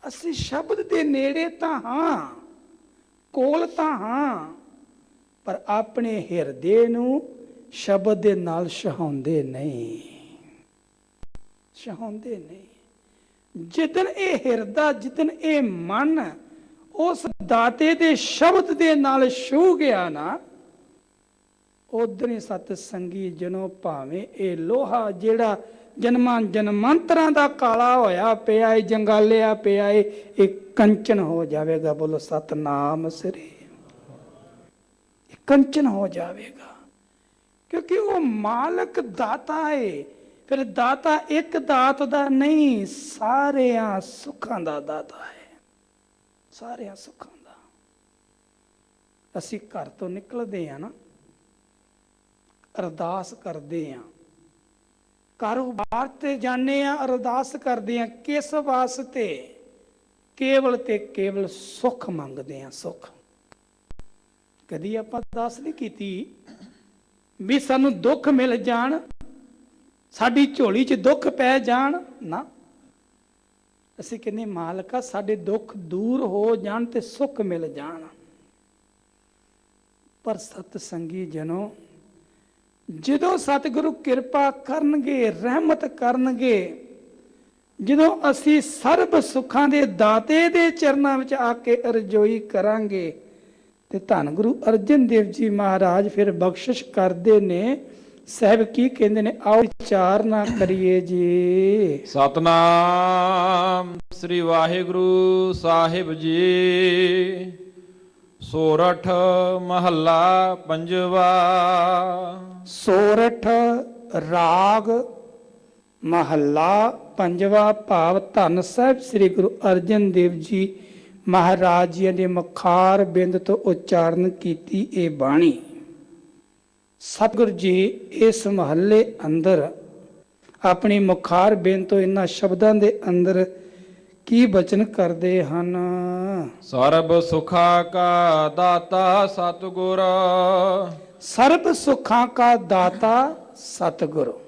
ਅਸੀਂ ਸ਼ਬਦ ਦੇ ਨੇੜੇ ਤਾਂ ਹਾਂ, ਕੋਲ ਤਾਂ ਹਾਂ, ਪਰ ਆਪਣੇ ਹਿਰਦੇ ਨੂੰ ਸ਼ਬਦ ਦੇ ਨਾਲ ਛਹਾਉਂਦੇ ਨਹੀਂ, ਛਹਾਉਂਦੇ ਨਹੀਂ। ਜਿੱਦਣ ਇਹ ਹਿਰਦਾ, ਜਿੱਦਣ ਇਹ ਮਨ ਉਸ ਦਾਤੇ ਦੇ ਸ਼ਬਦ ਦੇ ਨਾਲ ਛੂ ਗਿਆ ਨਾ, ਉਦੋਂ ਹੀ ਸਤ ਸੰਗੀ ਜਨੋ ਭਾਵੇਂ ਇਹ ਲੋਹਾ ਜਿਹੜਾ ਜਨਮਾਂ ਜਨਮਾਂਤਰਾਂ ਦਾ ਕਾਲਾ ਹੋਇਆ ਪਿਆ ਏ, ਜੰਗਾਲਿਆ ਪਿਆ ਏ, ਇਹ ਕੰਚਨ ਹੋ ਜਾਵੇਗਾ। ਬੋਲੋ ਸਤਨਾਮ ਸ੍ਰੀ। ਕੰਚਨ ਹੋ ਜਾਵੇਗਾ, ਕਿਉਂਕਿ ਉਹ ਮਾਲਕ ਦਾਤਾ ਏ। ਫਿਰ ਦਾਤਾ ਇੱਕ ਦਾਤ ਦਾ ਨਹੀਂ, ਸਾਰਿਆਂ ਸੁੱਖਾਂ ਦਾ ਦਾਤਾ ਹੈ, ਸਾਰਿਆਂ ਸੁੱਖਾਂ ਦਾ। ਅਸੀਂ ਘਰ ਤੋਂ ਨਿਕਲਦੇ ਆ ਨਾ, ਅਰਦਾਸ ਕਰਦੇ ਆ, ਕਾਰੋਬਾਰ ਤੇ ਜਾਂਦੇ ਆ, ਅਰਦਾਸ ਕਰਦੇ ਆ, ਕਿਸ ਵਾਸਤੇ? ਕੇਵਲ ਤੇ ਕੇਵਲ ਸੁੱਖ ਮੰਗਦੇ ਆ, ਸੁੱਖ। ਕਦੀ ਆਪਾਂ ਅਰਦਾਸ ਨਹੀਂ ਕੀਤੀ ਵੀ ਸਾਨੂੰ ਦੁੱਖ ਮਿਲ ਜਾਣ, ਸਾਡੀ ਝੋਲੀ 'ਚ ਦੁੱਖ ਪੈ ਜਾਣ ਨਾ। ਅਸੀਂ ਕਹਿੰਦੇ ਮਾਲਕਾ ਸਾਡੇ ਦੁੱਖ ਦੂਰ ਹੋ ਜਾਣ ਤੇ ਸੁੱਖ ਮਿਲ ਜਾਣ। ਪਰ ਸਤ ਸੰਗੀ ਜਨੋ, ਜਦੋਂ ਸਤਿਗੁਰੂ ਕਿਰਪਾ ਕਰਨਗੇ, ਰਹਿਮਤ ਕਰਨਗੇ, ਜਦੋਂ ਅਸੀਂ ਸਰਬ ਸੁੱਖਾਂ ਦੇ ਦਾਤੇ ਦੇ ਚਰਨਾਂ ਵਿੱਚ ਆ ਕੇ ਅਰਜ਼ੋਈ ਕਰਾਂਗੇ, ਤੇ ਧੰਨ ਗੁਰੂ ਅਰਜਨ ਦੇਵ ਜੀ ਮਹਾਰਾਜ ਫਿਰ ਬਖਸ਼ਿਸ਼ ਕਰਦੇ ਨੇ। ਸਾਹਿਬ ਕੀ ਕਹਿੰਦੇ ਨੇ, ਆਓ ਵਿਚਾਰ ਨਾ ਕਰੀਏ ਜੀ। ਸਤਨਾਮ ਸ੍ਰੀ ਵਾਹਿਗੁਰੂ ਸਾਹਿਬ ਜੀ। ਸੋਰਠ ਮਹੱਲਾ ਪੰਜਵਾ। ਸੋਰਠ ਰਾਗ ਮਹੱਲਾ ਪੰਜਵਾ। ਭਾਵ ਧੰਨ ਸਾਹਿਬ ਸ੍ਰੀ ਗੁਰੂ ਅਰਜਨ ਦੇਵ ਜੀ ਮਹਾਰਾਜ ਜੀ ਦੇ ਮੁਖਾਰ ਬਿੰਦ ਤੋਂ ਉਚਾਰਨ ਕੀਤੀ ਇਹ ਬਾਣੀ। ਸਤਿਗੁਰੂ ਜੀ ਇਸ ਮਹੱਲੇ ਅੰਦਰ ਆਪਣੀ ਮੁਖਾਰ ਬਿੰਦ ਤੋਂ ਇਹਨਾਂ ਸ਼ਬਦਾਂ ਦੇ ਅੰਦਰ ਕੀ ਬਚਨ ਕਰਦੇ ਹਨ? ਸਰਬ ਸੁਖਾ ਕਾ ਦਾਤਾ ਸਤਿਗੁਰ। ਸਰਬ ਸੁੱਖਾਂ ਕਾ ਦਾਤਾ ਸਤਿਗੁਰੂ।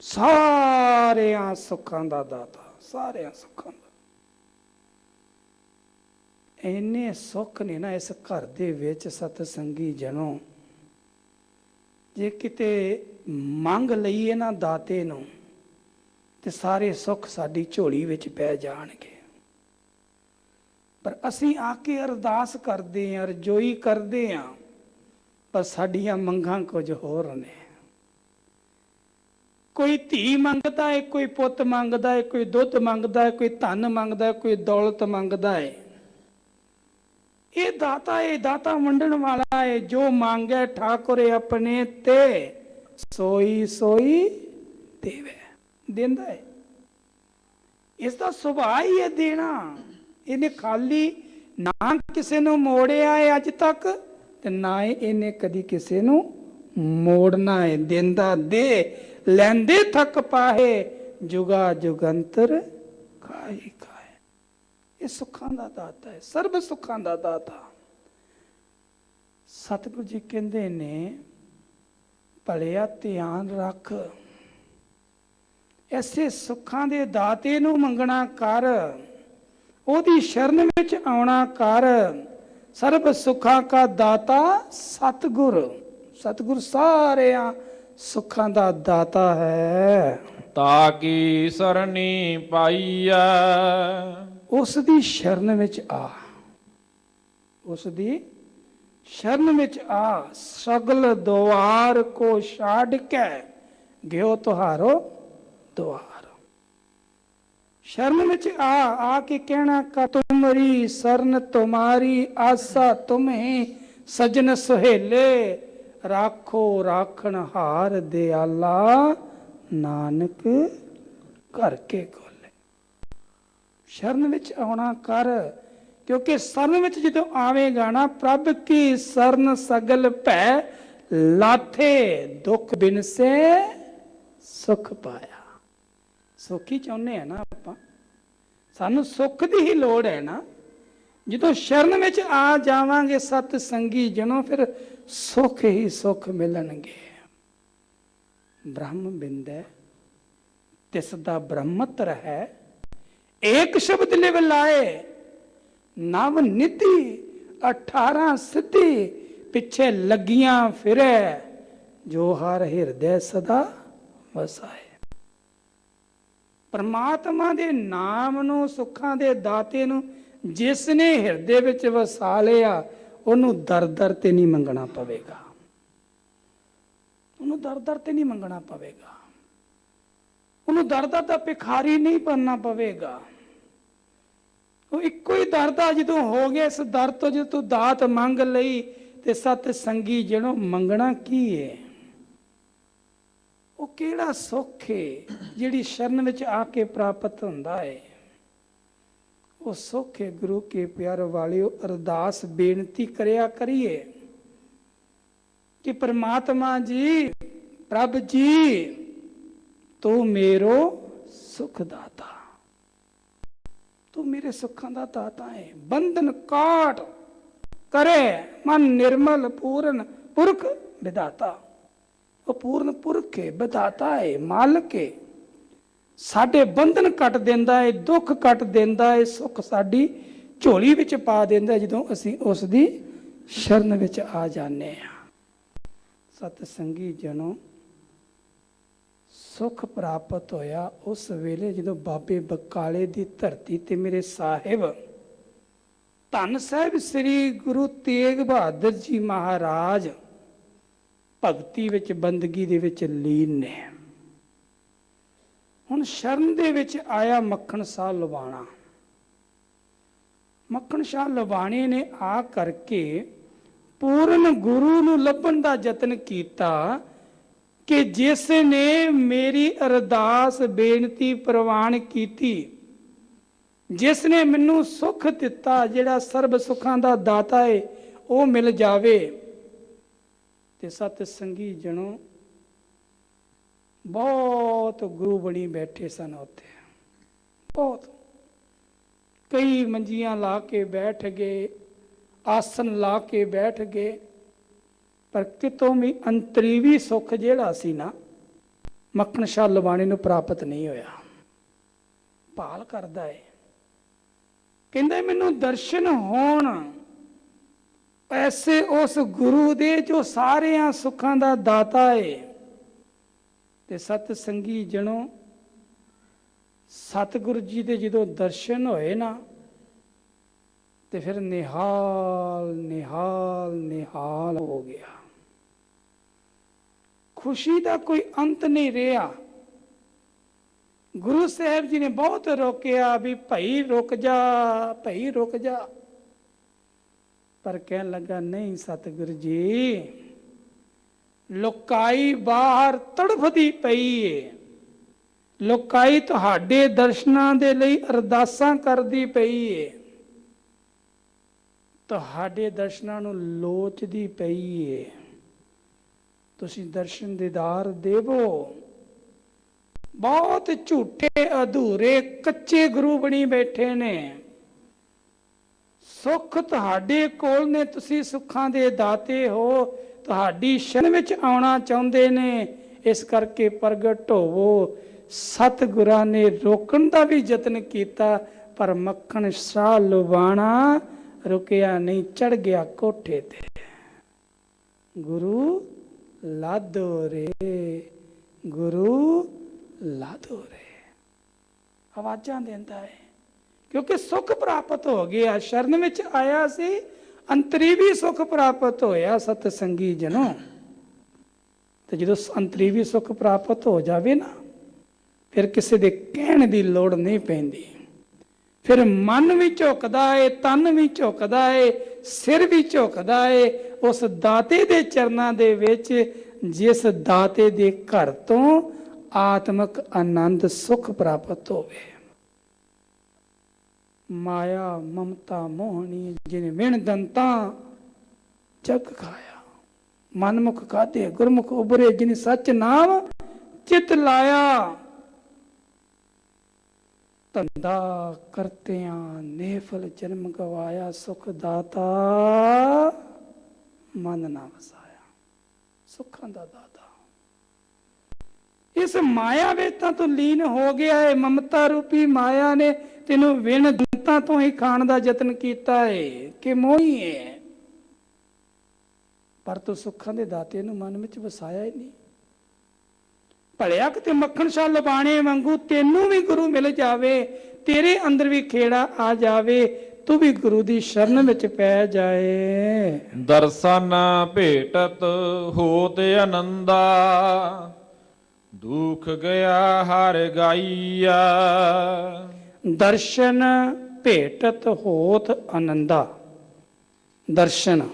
ਸਾਰਿਆਂ ਸੁੱਖਾਂ ਦਾ ਦਾਤਾ, ਸਾਰਿਆਂ ਸੁੱਖਾਂ ਦਾ। ਇੰਨੇ ਸੁੱਖ ਨੇ ਨਾ ਇਸ ਘਰ ਦੇ ਵਿੱਚ ਸਤ ਸੰਗੀ ਜਨੋ, ਜੇ ਕਿਤੇ ਮੰਗ ਲਈਏ ਨਾ ਦਾਤੇ ਨੂੰ ਤੇ ਸਾਰੇ ਸੁੱਖ ਸਾਡੀ ਝੋਲੀ ਵਿੱਚ ਪੈ ਜਾਣਗੇ। ਪਰ ਅਸੀਂ ਆ ਕੇ ਅਰਦਾਸ ਕਰਦੇ ਆਂ, ਰਜੋਈ ਕਰਦੇ ਆਂ, ਪਰ ਸਾਡੀਆਂ ਮੰਗਾਂ ਕੁਝ ਹੋਰ ਨੇ। ਕੋਈ ਧੀ ਮੰਗਦਾ ਹੈ, ਕੋਈ ਪੁੱਤ ਮੰਗਦਾ ਹੈ, ਕੋਈ ਦੁੱਧ ਮੰਗਦਾ ਹੈ, ਕੋਈ ਧਨ ਮੰਗਦਾ ਹੈ, ਕੋਈ ਦੌਲਤ ਮੰਗਦਾ ਹੈ। ਇਹ ਦਾਤਾ ਹੈ, ਦਾਤਾ ਵੰਡਣ ਵਾਲਾ ਹੈ। ਜੋ ਮੰਗੇ ਠਾਕੁਰ ਆਪਣੇ ਤੇ ਸੋਈ ਸੋਈ ਦੇਵੇ, ਦਿੰਦਾ ਹੈ। ਇਸ ਦਾ ਸੁਭਾਅ ਹੀ ਹੈ ਦੇਣਾ। ਇਹਨੇ ਖਾਲੀ ਨਾ ਕਿਸੇ ਨੂੰ ਮੋੜਿਆ ਹੈ ਅੱਜ ਤੱਕ, ਤੇ ਨਾ ਇਹਨੇ ਕਦੀ ਕਿਸੇ ਨੂੰ ਮੋੜਨਾ ਹੈ। ਦਿੰਦਾ ਦੇ, ਲੈਂਦੇ ਥੱਕ ਪਾਹੇ, ਜੁਗਾ ਜੁਗੰਤਰ ਖਾਈ ਖਾਏ। ਇਹ ਸੁੱਖਾਂ ਦਾ ਦਾਤਾ ਹੈ, ਸਰਬ ਸੁੱਖਾਂ ਦਾ ਦਾਤਾ। ਸਤਿਗੁਰੂ ਜੀ ਕਹਿੰਦੇ ਨੇ, ਭਲਿਆ ਧਿਆਨ ਰੱਖ, ਐਸੇ ਸੁੱਖਾਂ ਦੇ ਦਾਤੇ ਨੂੰ ਮੰਗਣਾ ਕਰ, ਉਹਦੀ ਸ਼ਰਨ ਵਿੱਚ ਆਉਣਾ ਕਰ। ਸਰਬ ਸੁੱਖਾਂ ਕਾ ਦਾਤਾ ਸਤਿਗੁਰ। ਸਤਿਗੁਰ ਸਾਰਿਆਂ ਸੁੱਖਾਂ ਦਾ ਦਾਤਾ ਹੈ। ਤਾ ਕੀ ਸਰਣੀ ਪਾਈਐ। ਉਸ ਦੀ ਸ਼ਰਨ ਵਿੱਚ ਆ, ਉਸ ਦੀ ਸ਼ਰਨ ਵਿੱਚ ਆ। ਸਗਲ ਦੁਆਰ ਕੋ ਛਾੜ ਕੇ ਗਿਓ ਤੁਹਾਰੋ ਦੁਆਰ। ਸ਼ਰਨ ਵਿੱਚ ਆ ਕੇ ਕਹਿਣਾ, ਕਾ ਤੁਮਰੀ ਸਰਨ ਤੁਮਾਰੀ, ਆਸਾ ਤੁਮਹੀ ਸਜਨ ਸੁਹੇਲੇ, ਰਾਖੋ ਰਾਖਣ ਹਾਰ ਦਿਆਲਾ, ਨਾਨਕ ਘਰ ਕੇ ਖੋਲੇ। ਸ਼ਰਨ ਵਿੱਚ ਆਉਣਾ ਕਰ, ਕਿਉਂਕਿ ਸ਼ਰਨ ਵਿੱਚ ਜਦੋਂ ਆਵੇਗਾ ਨਾ, ਪ੍ਰਭ ਕੀ ਸਰਨ ਸਗਲ ਭੈ ਲਾਥੇ, ਦੁੱਖ ਬਿਨਸੇ ਸੁਖ ਪਾਇਆ। ਸੁੱਖ ਹੀ ਚਾਹੁੰਦੇ ਆ ਨਾ ਆਪਾਂ, ਸਾਨੂੰ ਸੁੱਖ ਦੀ ਹੀ ਲੋੜ ਹੈ ਨਾ। ਜਦੋਂ ਸ਼ਰਨ ਵਿੱਚ ਆ ਜਾਵਾਂਗੇ ਸਤ ਸੰਗੀ ਜਨੋ, ਫਿਰ ਸੁੱਖ ਹੀ ਸੁੱਖ ਮਿਲਣਗੇ। ਬ੍ਰਹਮ ਬਿੰਦੈ ਤਿਸ ਦਾ ਬ੍ਰਹਮਤਰ ਹੈ, ਏਕ ਸ਼ਬਦ ਲਿਵ ਲਾਏ, ਨਵ ਨਿਧੀ 18 ਸਿੱਧੀ, ਪਿੱਛੇ ਲੱਗੀਆਂ ਫਿਰੇ, ਜੋ ਹਰ ਹਿਰਦੈ ਸਦਾ ਵਸਾਏ। ਪਰਮਾਤਮਾ ਦੇ ਨਾਮ ਨੂੰ, ਸੁੱਖਾਂ ਦੇ ਦਾਤੇ ਨੂੰ ਜਿਸ ਨੇ ਹਿਰਦੇ ਵਿੱਚ ਵਸਾ ਲਿਆ, ਉਹਨੂੰ ਦਰ ਦਰ ਤੇ ਨਹੀਂ ਮੰਗਣਾ ਪਵੇਗਾ। ਉਹਨੂੰ ਦਰ ਦਰ ਤੇ ਨਹੀਂ ਮੰਗਣਾ ਪਵੇਗਾ। ਉਹਨੂੰ ਦਰ ਦਰ ਦਾ ਭਿਖਾਰੀ ਨਹੀਂ ਬਣਨਾ ਪਵੇਗਾ। ਉਹ ਇੱਕੋ ਹੀ ਦਰ ਦਾ ਜਦੋਂ ਹੋ ਗਿਆ, ਇਸ ਦਰ ਤੋਂ ਜਦੋਂ ਤੂੰ ਦਾਤ ਮੰਗ ਲਈ, ਤੇ ਸਤ ਸੰਗੀ ਜਿਹਨੂੰ ਮੰਗਣਾ ਕੀ ਹੈ? ਉਹ ਕਿਹੜਾ ਸੁੱਖ ਹੈ ਜਿਹੜੀ ਸ਼ਰਨ ਵਿੱਚ ਆ ਕੇ ਪ੍ਰਾਪਤ ਹੁੰਦਾ ਹੈ? ਉਹ ਸੁੱਖ ਹੈ ਗੁਰੂ ਕੇ ਪਿਆਰ ਵਾਲਿਓ। ਅਰਦਾਸ ਬੇਨਤੀ ਕਰਿਆ ਕਰੀਏ ਕਿ ਪ੍ਰਮਾਤਮਾ ਜੀ, ਪ੍ਰਭ ਜੀ, ਤੂੰ ਮੇਰੋ ਸੁਖ ਦਾਤਾ, ਤੂੰ ਮੇਰੇ ਸੁੱਖਾਂ ਦਾ ਦਾਤਾ ਹੈ। ਬੰਧਨ ਕਾਟ ਕਰੇ ਮਨ ਨਿਰਮਲ ਪੂਰਨ ਪੁਰਖ ਵਿਦਾਤਾ। ਉਹ ਪੂਰਨ ਪੁਰਖ ਹੈ, ਵਿਦਾਤਾ ਹੈ, ਮਾਲਕ ਹੈ। ਸਾਡੇ ਬੰਧਨ ਕੱਟ ਦਿੰਦਾ ਹੈ, ਦੁੱਖ ਕੱਟ ਦਿੰਦਾ ਹੈ, ਸੁੱਖ ਸਾਡੀ ਝੋਲੀ ਵਿੱਚ ਪਾ ਦਿੰਦਾ ਜਦੋਂ ਅਸੀਂ ਉਸ ਦੀ ਸ਼ਰਨ ਵਿੱਚ ਆ ਜਾਂਦੇ ਹਾਂ। ਸਤ ਸੰਗੀ ਜਨੋ, ਸੁਖ ਪ੍ਰਾਪਤ ਹੋਇਆ ਉਸ ਵੇਲੇ ਜਦੋਂ ਬਾਬੇ ਬਕਾਲੇ ਦੀ ਧਰਤੀ ਤੇ ਮੇਰੇ ਸਾਹਿਬ ਧੰਨ ਸਾਹਿਬ ਸ੍ਰੀ ਗੁਰੂ ਤੇਗ ਬਹਾਦਰ ਜੀ ਮਹਾਰਾਜ ਭਗਤੀ ਵਿੱਚ, ਬੰਦਗੀ ਦੇ ਵਿੱਚ ਲੀਨ ਨੇ। ਹੁਣ ਸ਼ਰਨ ਦੇ ਵਿੱਚ ਆਇਆ ਮੱਖਣ ਸ਼ਾਹ ਲਵਾਣਾ। ਮੱਖਣ ਸ਼ਾਹ ਲਵਾਣੇ ਨੇ ਆ ਕਰਕੇ ਪੂਰਨ ਗੁਰੂ ਨੂੰ ਲੱਭਣ ਦਾ ਯਤਨ ਕੀਤਾ ਕਿ ਜਿਸ ਨੇ ਮੇਰੀ ਅਰਦਾਸ ਬੇਨਤੀ ਪ੍ਰਵਾਨ ਕੀਤੀ, ਜਿਸ ਨੇ ਮੈਨੂੰ ਸੁੱਖ ਦਿੱਤਾ, ਜਿਹੜਾ ਸਰਬ ਸੁੱਖਾਂ ਦਾ ਦਾਤਾ ਹੈ, ਉਹ ਮਿਲ ਜਾਵੇ। ਤੇ ਸਤ ਸੰਗੀ ਜਣੋ, ਬਹੁਤ ਗੁਰੂ ਬਣੀ ਬੈਠੇ ਸਨ ਉੱਥੇ। ਬਹੁਤ, ਕਈ ਮੰਜੀਆਂ ਲਾ ਕੇ ਬੈਠ ਗਏ, ਆਸਨ ਲਾ ਕੇ ਬੈਠ ਗਏ, ਪਰ ਕਿਤੋਂ ਵੀ ਅੰਤਰੀਵੀ ਸੁੱਖ ਜਿਹੜਾ ਸੀ ਨਾ, ਮੱਖਣ ਸ਼ਾਹ ਲਵਾਣੇ ਨੂੰ ਪ੍ਰਾਪਤ ਨਹੀਂ ਹੋਇਆ। ਭਾਲ ਕਰਦਾ ਹੈ, ਕਹਿੰਦਾ ਮੈਨੂੰ ਦਰਸ਼ਨ ਹੋਣ ਐਸੇ ਉਸ ਗੁਰੂ ਦੇ ਜੋ ਸਾਰਿਆਂ ਸੁੱਖਾਂ ਦਾ ਦਾਤਾ ਹੈ। ਤੇ ਸਤ ਸੰਗੀ ਜਣੋ, ਸਤਿਗੁਰੂ ਜੀ ਦੇ ਜਦੋਂ ਦਰਸ਼ਨ ਹੋਏ ਨਾ, ਤੇ ਫਿਰ ਨਿਹਾਲ ਨਿਹਾਲ ਨਿਹਾਲ ਹੋ ਗਿਆ। ਖੁਸ਼ੀ ਦਾ ਕੋਈ ਅੰਤ ਨਹੀਂ ਰਿਹਾ। ਗੁਰੂ ਸਾਹਿਬ ਜੀ ਨੇ ਬਹੁਤ ਰੋਕਿਆ ਵੀ ਭਾਈ ਰੁਕ ਜਾ, ਭਾਈ ਰੁਕ ਜਾ, ਪਰ ਕਹਿਣ ਲੱਗਾ ਨਹੀਂ ਸਤਿਗੁਰੂ ਜੀ, ਲੋਕਾਈ ਬਾਹਰ ਤੜਫਦੀ ਪਈ ਏ, ਲੋਕਾਈ ਤੁਹਾਡੇ ਦਰਸ਼ਨਾਂ ਦੇ ਲਈ ਅਰਦਾਸਾਂ ਕਰਦੀ ਪਈ ਏ, ਤੁਹਾਡੇ ਦਰਸ਼ਨਾਂ ਨੂੰ ਲੋਚਦੀ ਪਈ ਏ, ਤੁਸੀਂ ਦਰਸ਼ਨ ਦੀਦਾਰ ਦੇਵੋ। ਬਹੁਤ ਝੂਠੇ ਅਧੂਰੇ ਕੱਚੇ ਗੁਰੂ ਬਣੀ ਬੈਠੇ ਨੇ। ਸੁੱਖ ਤੁਹਾਡੇ ਕੋਲ ਨੇ, ਤੁਸੀਂ ਸੁੱਖਾਂ ਦੇ ਦਾਤੇ ਹੋ, ਤੁਹਾਡੀ ਸ਼ਰਨ ਵਿੱਚ ਆਉਣਾ ਚਾਹੁੰਦੇ ਨੇ, ਇਸ ਕਰਕੇ ਪ੍ਰਗਟ ਹੋਵੋ। ਸਤਿਗੁਰਾਂ ਨੇ ਰੋਕਣ ਦਾ ਵੀ ਯਤਨ ਕੀਤਾ, ਪਰ ਮੱਖਣ ਸ਼ਾਹ ਲਵਾਣਾ ਰੁਕਿਆ ਨਹੀਂ, ਚੜ ਗਿਆ ਕੋਠੇ ਤੇ। ਗੁਰੂ ਲਾਦੋ ਰੇ, ਗੁਰੂ ਲਾਦੋ ਰੇ, ਆਵਾਜ਼ਾਂ ਦਿੰਦਾ ਹੈ, ਕਿਉਂਕਿ ਸੁੱਖ ਪ੍ਰਾਪਤ ਹੋ ਗਿਆ। ਸ਼ਰਨ ਵਿੱਚ ਆਇਆ ਸੀ, ਅੰਤਰੀਵੀ ਸੁੱਖ ਪ੍ਰਾਪਤ ਹੋਇਆ। ਸਤ ਸੰਗੀ ਜਨੋ, ਤੇ ਜਦੋਂ ਅੰਤਰੀਵੀ ਸੁੱਖ ਪ੍ਰਾਪਤ ਹੋ ਜਾਵੇ ਨਾ, ਫਿਰ ਕਿਸੇ ਦੇ ਕਹਿਣ ਦੀ ਲੋੜ ਨਹੀਂ ਪੈਂਦੀ। ਫਿਰ ਮਨ ਵੀ ਝੁਕਦਾ ਏ, ਤਨ ਵੀ ਝੁਕਦਾ ਏ, ਸਿਰ ਵੀ ਝੁਕਦਾ ਏ ਉਸ ਦਾਤੇ ਦੇ ਚਰਨਾਂ ਦੇ ਵਿੱਚ, ਜਿਸ ਦਾਤੇ ਦੇ ਘਰ ਤੋਂ ਆਤਮਿਕ ਆਨੰਦ ਸੁੱਖ ਪ੍ਰਾਪਤ ਹੋਵੇ। ਮਾਇਆ ਮਮਤਾ ਮੋਹਣੀ ਜਿਨੇ ਵਿਣ ਦੰਤਾ ਜਗ ਖਾਇਆ, ਮਨਮੁਖ ਖਾਧੇ ਗੁਰਮੁਖ ਉਬਰੇ, ਜਿਨੇ ਸੱਚ ਨਾਮ ਚਿਤ ਲਾਇਆ। ਧੰਦਾ ਕਰਤਿਆਂ ਨੇਫਲ ਜਨਮ ਗਵਾਇਆ, ਸੁਖ ਦਾਤਾ ਮਨ ਨਾ ਵਸਾਇਆ। ਸੁੱਖਾਂ ਦਾ ਦਾਤਾ ਇਸ ਮਾਇਆ ਵਿੱਚ ਤਾਂ ਤੂੰ ਲੀਨ ਹੋ ਗਿਆ ਹੈ। ਮਮਤਾ ਰੂਪੀ ਮਾਇਆ ਨੇ ਤੈਨੂੰ ਵਿਣ ਦੰਤਾਂ ਤੋਂ ਹੀ ਖਾਣ ਦਾ ਯਤਨ ਕੀਤਾ ਹੈ ਕਿ ਮੋਹੀ ਹੈ, ਪਰ ਤੂੰ ਸੁੱਖਾਂ ਦੇ ਦਾਤੇ ਨੂੰ ਮਨ ਵਿੱਚ ਵਸਾਇਆ ਹੀ ਨਹੀਂ। ਭਲਿਆ ਕਿਤੇ ਮੱਖਣ ਸ਼ਾ ਲਬਾਣੇ ਵਾਂਗੂ ਤੈਨੂੰ ਵੀ ਗੁਰੂ ਮਿਲ ਜਾਵੇ, ਤੇਰੇ ਅੰਦਰ ਵੀ ਖੇੜਾ ਆ ਜਾਵੇ, ਤੂੰ ਵੀ ਗੁਰੂ ਦੀ ਸ਼ਰਨ ਵਿੱਚ ਪੈ ਜਾਏ। ਦਰਸ਼ਨ ਭੇਟਤ ਹੋਤ ਆਨੰਦਾ, ਦੁਖ ਗਿਆ ਹਰ ਗਾਈਆ। ਦਰਸ਼ਨ ਭੇਟਤ ਹੋਤ ਆਨੰਦਾ। ਦਰਸ਼ਨ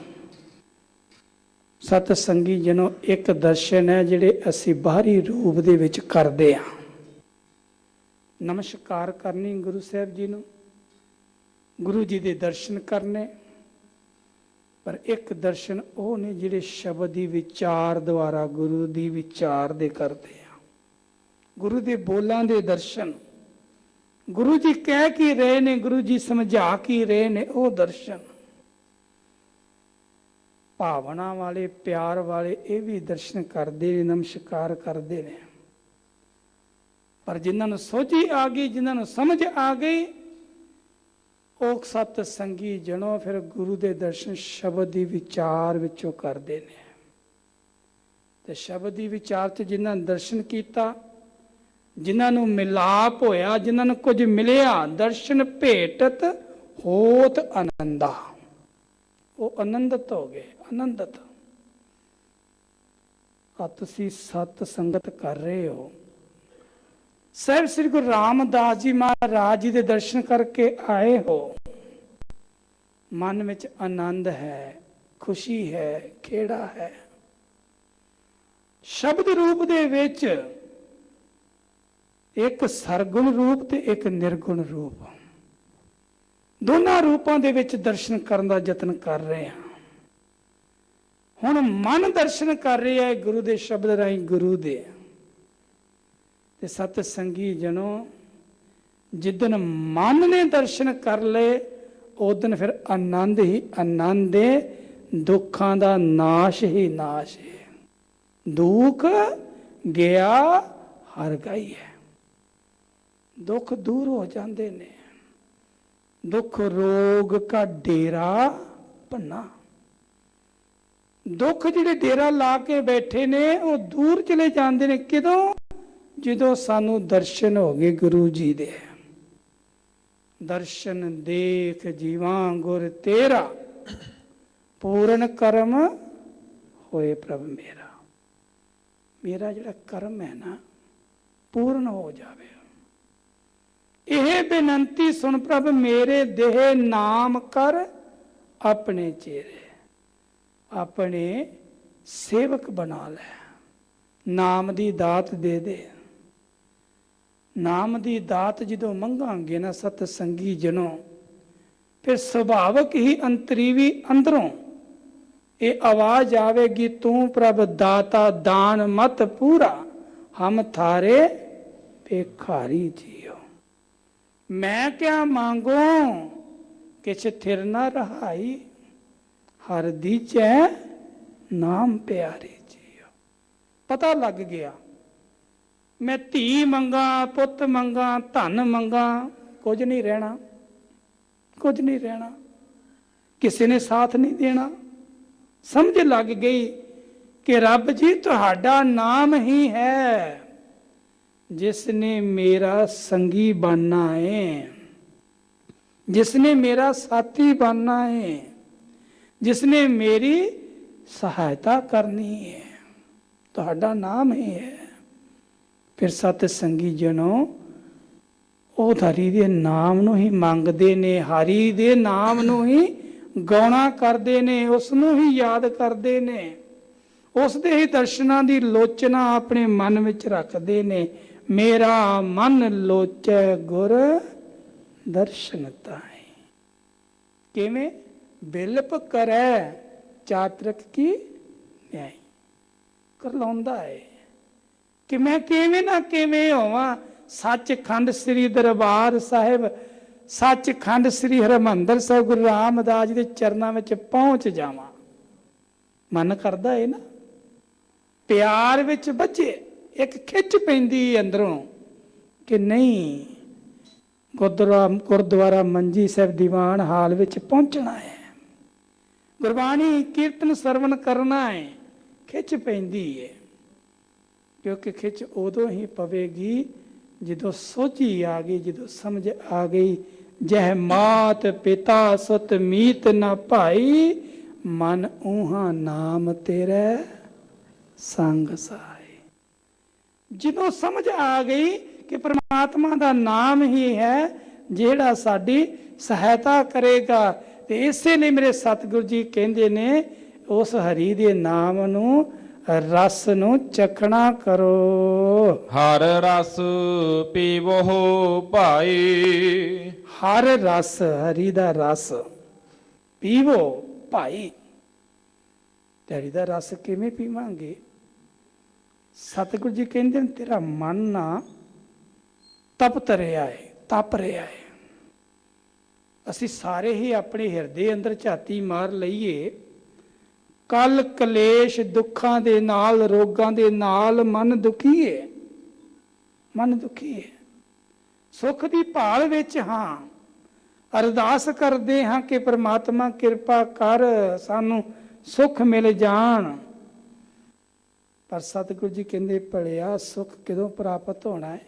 ਸਤ ਸੰਗੀ ਜਨੋ ਇੱਕ ਦਰਸ਼ਨ ਹੈ ਜਿਹੜੇ ਅਸੀਂ ਬਾਹਰੀ ਰੂਪ ਦੇ ਵਿੱਚ ਕਰਦੇ ਹਾਂ। ਨਮਸਕਾਰ ਕਰਨੀ ਗੁਰੂ ਸਾਹਿਬ ਜੀ ਨੂੰ, ਗੁਰੂ ਜੀ ਦੇ ਦਰਸ਼ਨ ਕਰਨੇ, ਪਰ ਇੱਕ ਦਰਸ਼ਨ ਉਹ ਨੇ ਜਿਹੜੇ ਸ਼ਬਦ ਦੀ ਵਿਚਾਰ ਦੁਆਰਾ ਗੁਰੂ ਦੀ ਵਿਚਾਰ ਦੇ ਕਰਦੇ ਆ। ਗੁਰੂ ਦੇ ਬੋਲਾਂ ਦੇ ਦਰਸ਼ਨ, ਗੁਰੂ ਜੀ ਕਹਿ ਕੀ ਰਹੇ ਨੇ, ਗੁਰੂ ਜੀ ਸਮਝਾ ਕੀ ਰਹੇ ਨੇ, ਉਹ ਦਰਸ਼ਨ। ਭਾਵਨਾ ਵਾਲੇ, ਪਿਆਰ ਵਾਲੇ ਇਹ ਵੀ ਦਰਸ਼ਨ ਕਰਦੇ ਨੇ, ਨਮਸਕਾਰ ਕਰਦੇ ਨੇ। ਪਰ ਜਿਨ੍ਹਾਂ ਨੂੰ ਸੋਝੀ ਆ ਗਈ, ਜਿਨ੍ਹਾਂ ਨੂੰ ਸਮਝ ਆ ਗਈ, ਉਹ ਸਤ ਸੰਗੀ ਜਣੋ ਫਿਰ ਗੁਰੂ ਦੇ ਦਰਸ਼ਨ ਸ਼ਬਦ ਦੀ ਵਿਚਾਰ ਵਿੱਚੋਂ ਕਰਦੇ ਨੇ। ਤੇ ਸ਼ਬਦ ਦੀ ਵਿਚਾਰ 'ਚ ਜਿਨ੍ਹਾਂ ਨੇ ਦਰਸ਼ਨ ਕੀਤਾ, ਜਿਨ੍ਹਾਂ ਨੂੰ ਮਿਲਾਪ ਹੋਇਆ, ਜਿਨ੍ਹਾਂ ਨੂੰ ਕੁਝ ਮਿਲਿਆ, ਦਰਸ਼ਨ ਭੇਟਤ ਹੋਤ ਆਨੰਦਾ, ਉਹ ਆਨੰਦਿਤ ਹੋ ਗਏ। ਆਨੰਦਿਤ ਆ ਤੁਸੀਂ ਸਤ ਸੰਗਤ ਕਰ ਰਹੇ ਹੋ। ਸਾਹਿਬ ਸ੍ਰੀ ਗੁਰੂ ਰਾਮਦਾਸ ਜੀ ਮਹਾਰਾਜ ਜੀ ਦੇ ਦਰਸ਼ਨ ਕਰਕੇ ਆਏ ਹੋ, ਮਨ ਵਿੱਚ ਆਨੰਦ ਹੈ, ਖੁਸ਼ੀ ਹੈ, ਖੇੜਾ ਹੈ। ਸ਼ਬਦ ਰੂਪ ਦੇ ਵਿੱਚ ਇੱਕ ਸਰਗੁਣ ਰੂਪ ਤੇ ਇੱਕ ਨਿਰਗੁਣ ਰੂਪ, ਦੋਨਾਂ ਰੂਪਾਂ ਦੇ ਵਿੱਚ ਦਰਸ਼ਨ ਕਰਨ ਦਾ ਯਤਨ ਕਰ ਰਹੇ ਹਾਂ। ਹੁਣ ਮਨ ਦਰਸ਼ਨ ਕਰ ਰਿਹਾ ਹੈ ਗੁਰੂ ਦੇ ਸ਼ਬਦ ਰਾਹੀਂ, ਗੁਰੂ ਦੇ। ਤੇ ਸਤ ਸੰਗੀ ਜਨੋ ਜਿੱਦਨ ਮਨ ਨੇ ਦਰਸ਼ਨ ਕਰ ਲਏ, ਉਦਨ ਫਿਰ ਆਨੰਦ ਹੀ ਆਨੰਦ ਹੈ, ਦੁੱਖਾਂ ਦਾ ਨਾਸ਼ ਹੀ ਨਾਸ਼ ਹੈ। ਦੁੱਖ ਗਿਆ ਹਰ ਗਈ ਹੈ। ਦੁੱਖ ਦੂਰ ਹੋ ਜਾਂਦੇ ਨੇ। ਦੁੱਖ ਰੋਗ ਕਾ ਡੇਰਾ ਭੰਨਾ। ਦੁੱਖ ਜਿਹੜੇ ਡੇਰਾ ਲਾ ਕੇ ਬੈਠੇ ਨੇ ਉਹ ਦੂਰ ਚਲੇ ਜਾਂਦੇ ਨੇ। ਕਿਦੋਂ? ਜਦੋਂ ਸਾਨੂੰ ਦਰਸ਼ਨ ਹੋ ਗਏ ਗੁਰੂ ਜੀ ਦੇ। ਦਰਸ਼ਨ ਦੇਖ ਜੀਵਾਂ ਗੁਰ ਤੇਰਾ, ਪੂਰਨ ਕਰਮ ਹੋਏ ਪ੍ਰਭ ਮੇਰਾ। ਮੇਰਾ ਜਿਹੜਾ ਕਰਮ ਹੈ ਨਾ, ਪੂਰਨ ਹੋ ਜਾਵੇ। ਇਹ ਬੇਨੰਤੀ ਸੁਣ ਪ੍ਰਭ ਮੇਰੇ, ਦੇਹ ਨਾਮ ਕਰ ਆਪਣੇ ਚੇਰੇ। ਆਪਣੇ ਸੇਵਕ ਬਣਾ ਲੈ, ਨਾਮ ਦੀ ਦਾਤ ਦੇ ਦੇ। ਨਾਮ ਦੀ ਦਾਤ ਜਦੋਂ ਮੰਗਾਂਗੇ ਨਾ ਸਤ ਸੰਗੀ ਜਨੋ, ਫਿਰ ਸੁਭਾਵਕ ਹੀ ਅੰਤਰੀਵੀ ਅੰਦਰੋਂ ਇਹ ਆਵਾਜ਼ ਆਵੇਗੀ, ਤੂੰ ਪ੍ਰਭ ਦਾਤਾ ਦਾਨ ਮਤ ਪੂਰਾ, ਹਮ ਥਾਰੇ ਭੇਖਾਰੀ ਜੀਓ। ਮੈਂ ਕਿਆ ਮੰਗੋ ਕਿਛ ਥਿਰ ਨਾ ਰਹਾਈ, ਹਰ ਦੀਜੈ ਨਾਮ ਪਿਆਰੇ ਜੀਓ। ਪਤਾ ਲੱਗ ਗਿਆ, ਮੈਂ ਧੀ ਮੰਗਾ, ਪੁੱਤ ਮੰਗਾ, ਧਨ ਮੰਗਾ, ਕੁਝ ਨਹੀਂ ਰਹਿਣਾ, ਕੁਝ ਨਹੀਂ ਰਹਿਣਾ। ਕਿਸੇ ਨੇ ਸਾਥ ਨਹੀਂ ਦੇਣਾ। ਸਮਝ ਲੱਗ ਗਈ ਕਿ ਰੱਬ ਜੀ ਤੁਹਾਡਾ ਨਾਮ ਹੀ ਹੈ, ਜਿਸ ਨੇ ਮੇਰਾ ਸੰਗੀ ਬਣਨਾ ਹੈ, ਜਿਸ ਨੇ ਮੇਰਾ ਸਾਥੀ ਬਣਨਾ ਹੈ, ਜਿਸ ਨੇ ਮੇਰੀ ਸਹਾਇਤਾ ਕਰਨੀ ਹੈ, ਤੁਹਾਡਾ ਨਾਮ ਹੀ ਹੈ। ਫਿਰ ਸਤ ਸੰਗੀ ਜਨੋ ਉਹ ਹਰੀ ਦੇ ਨਾਮ ਨੂੰ ਹੀ ਮੰਗਦੇ ਨੇ, ਹਰੀ ਦੇ ਨਾਮ ਨੂੰ ਹੀ ਗਾਉਣਾ ਕਰਦੇ ਨੇ, ਉਸ ਨੂੰ ਹੀ ਯਾਦ ਕਰਦੇ ਨੇ, ਉਸ ਦੇ ਹੀ ਦਰਸ਼ਨਾਂ ਦੀ ਲੋਚਨਾ ਆਪਣੇ ਮਨ ਵਿੱਚ ਰੱਖਦੇ ਨੇ। ਮੇਰਾ ਮਨ ਲੋਚੈ ਗੁਰ ਦਰਸ਼ਨ ਤਾਈ। ਕਿਵੇਂ? ਬਿਲਪ ਕਰੈ ਚਾਤਰਕ ਕੀ ਨਿਆਈ। ਕਰਲਾਉਂਦਾ ਹੈ ਕਿ ਮੈਂ ਕਿਵੇਂ ਨਾ ਕਿਵੇਂ ਹੋਵਾਂ ਸੱਚਖੰਡ ਸ੍ਰੀ ਦਰਬਾਰ ਸਾਹਿਬ, ਸੱਚਖੰਡ ਸ੍ਰੀ ਹਰਿਮੰਦਰ ਸਾਹਿਬ ਗੁਰੂ ਰਾਮਦਾਸ ਜੀ ਦੇ ਚਰਨਾਂ ਵਿੱਚ ਪਹੁੰਚ ਜਾਵਾਂ। ਮਨ ਕਰਦਾ ਹੈ ਨਾ, ਪਿਆਰ ਵਿੱਚ ਬੱਝੇ ਇੱਕ ਖਿੱਚ ਪੈਂਦੀ ਅੰਦਰੋਂ ਕਿ ਨਹੀਂ, ਗੁਰਦੁਆਰਾ ਮੰਜੀ ਸਾਹਿਬ ਦੀਵਾਨ ਹਾਲ ਵਿੱਚ ਪਹੁੰਚਣਾ ਹੈ, ਗੁਰਬਾਣੀ ਕੀਰਤਨ ਸਰਵਣ ਕਰਨਾ ਹੈ। ਖਿੱਚ ਪੈਂਦੀ ਹੈ ਕਿਉਂਕਿ ਖਿੱਚ ਉਦੋਂ ਹੀ ਪਵੇਗੀ ਜਦੋਂ ਸੋਝੀ ਆ ਗਈ, ਜਦੋਂ ਸਮਝ ਆ ਗਈ। ਜਹ ਮਾਤ ਪਿਤਾ ਸੁਤ ਮੀਤ ਨਾ ਭਾਈ, ਮਨ ਊਹਾ ਨਾਮ ਤੇਰੇ ਸੰਗ ਸਾਈ। ਜਦੋਂ ਸਮਝ ਆ ਗਈ ਕਿ ਪ੍ਰਮਾਤਮਾ ਦਾ ਨਾਮ ਹੀ ਹੈ ਜਿਹੜਾ ਸਾਡੀ ਸਹਾਇਤਾ ਕਰੇਗਾ। ਤੇ ਇਸੇ ਲਈ ਮੇਰੇ ਸਤਿਗੁਰੂ ਜੀ ਕਹਿੰਦੇ ਨੇ ਉਸ ਹਰੀ ਦੇ ਨਾਮ ਨੂੰ, ਰਸ ਨੂੰ ਚਖਣਾ ਕਰੋ। ਹਰ ਰਸ ਪੀਵੋ ਭਾਈ। ਹਰ ਰਸ, ਹਰੀ ਦਾ ਰਸ ਪੀਵੋ ਭਾਈ। ਤੇ ਹਰੀ ਦਾ ਰਸ ਕਿਵੇਂ ਪੀਵਾਂਗੇ? ਸਤਿਗੁਰੂ ਜੀ ਕਹਿੰਦੇ ਨੇ ਤੇਰਾ ਮਨ ਨਾ ਤਪਤ ਰਿਹਾ ਹੈ, ਤਪ ਰਿਹਾ ਹੈ। ਅਸੀਂ ਸਾਰੇ ਹੀ ਆਪਣੇ ਹਿਰਦੇ ਅੰਦਰ ਝਾਤੀ ਮਾਰ ਲਈਏ, ਕਲ ਕਲੇਸ਼ ਦੁੱਖਾਂ ਦੇ ਨਾਲ, ਰੋਗਾਂ ਦੇ ਨਾਲ ਮਨ ਦੁਖੀ ਹੈ, ਮਨ ਦੁਖੀ ਹੈ। ਸੁੱਖ ਦੀ ਭਾਲ ਵਿੱਚ ਹਾਂ, ਅਰਦਾਸ ਕਰਦੇ ਹਾਂ ਕਿ ਪ੍ਰਮਾਤਮਾ ਕਿਰਪਾ ਕਰ ਸਾਨੂੰ ਸੁੱਖ ਮਿਲ ਜਾਣ। ਪਰ ਸਤਿਗੁਰੂ ਜੀ ਕਹਿੰਦੇ ਭਲਿਆ ਸੁੱਖ ਕਦੋਂ ਪ੍ਰਾਪਤ ਹੋਣਾ ਹੈ?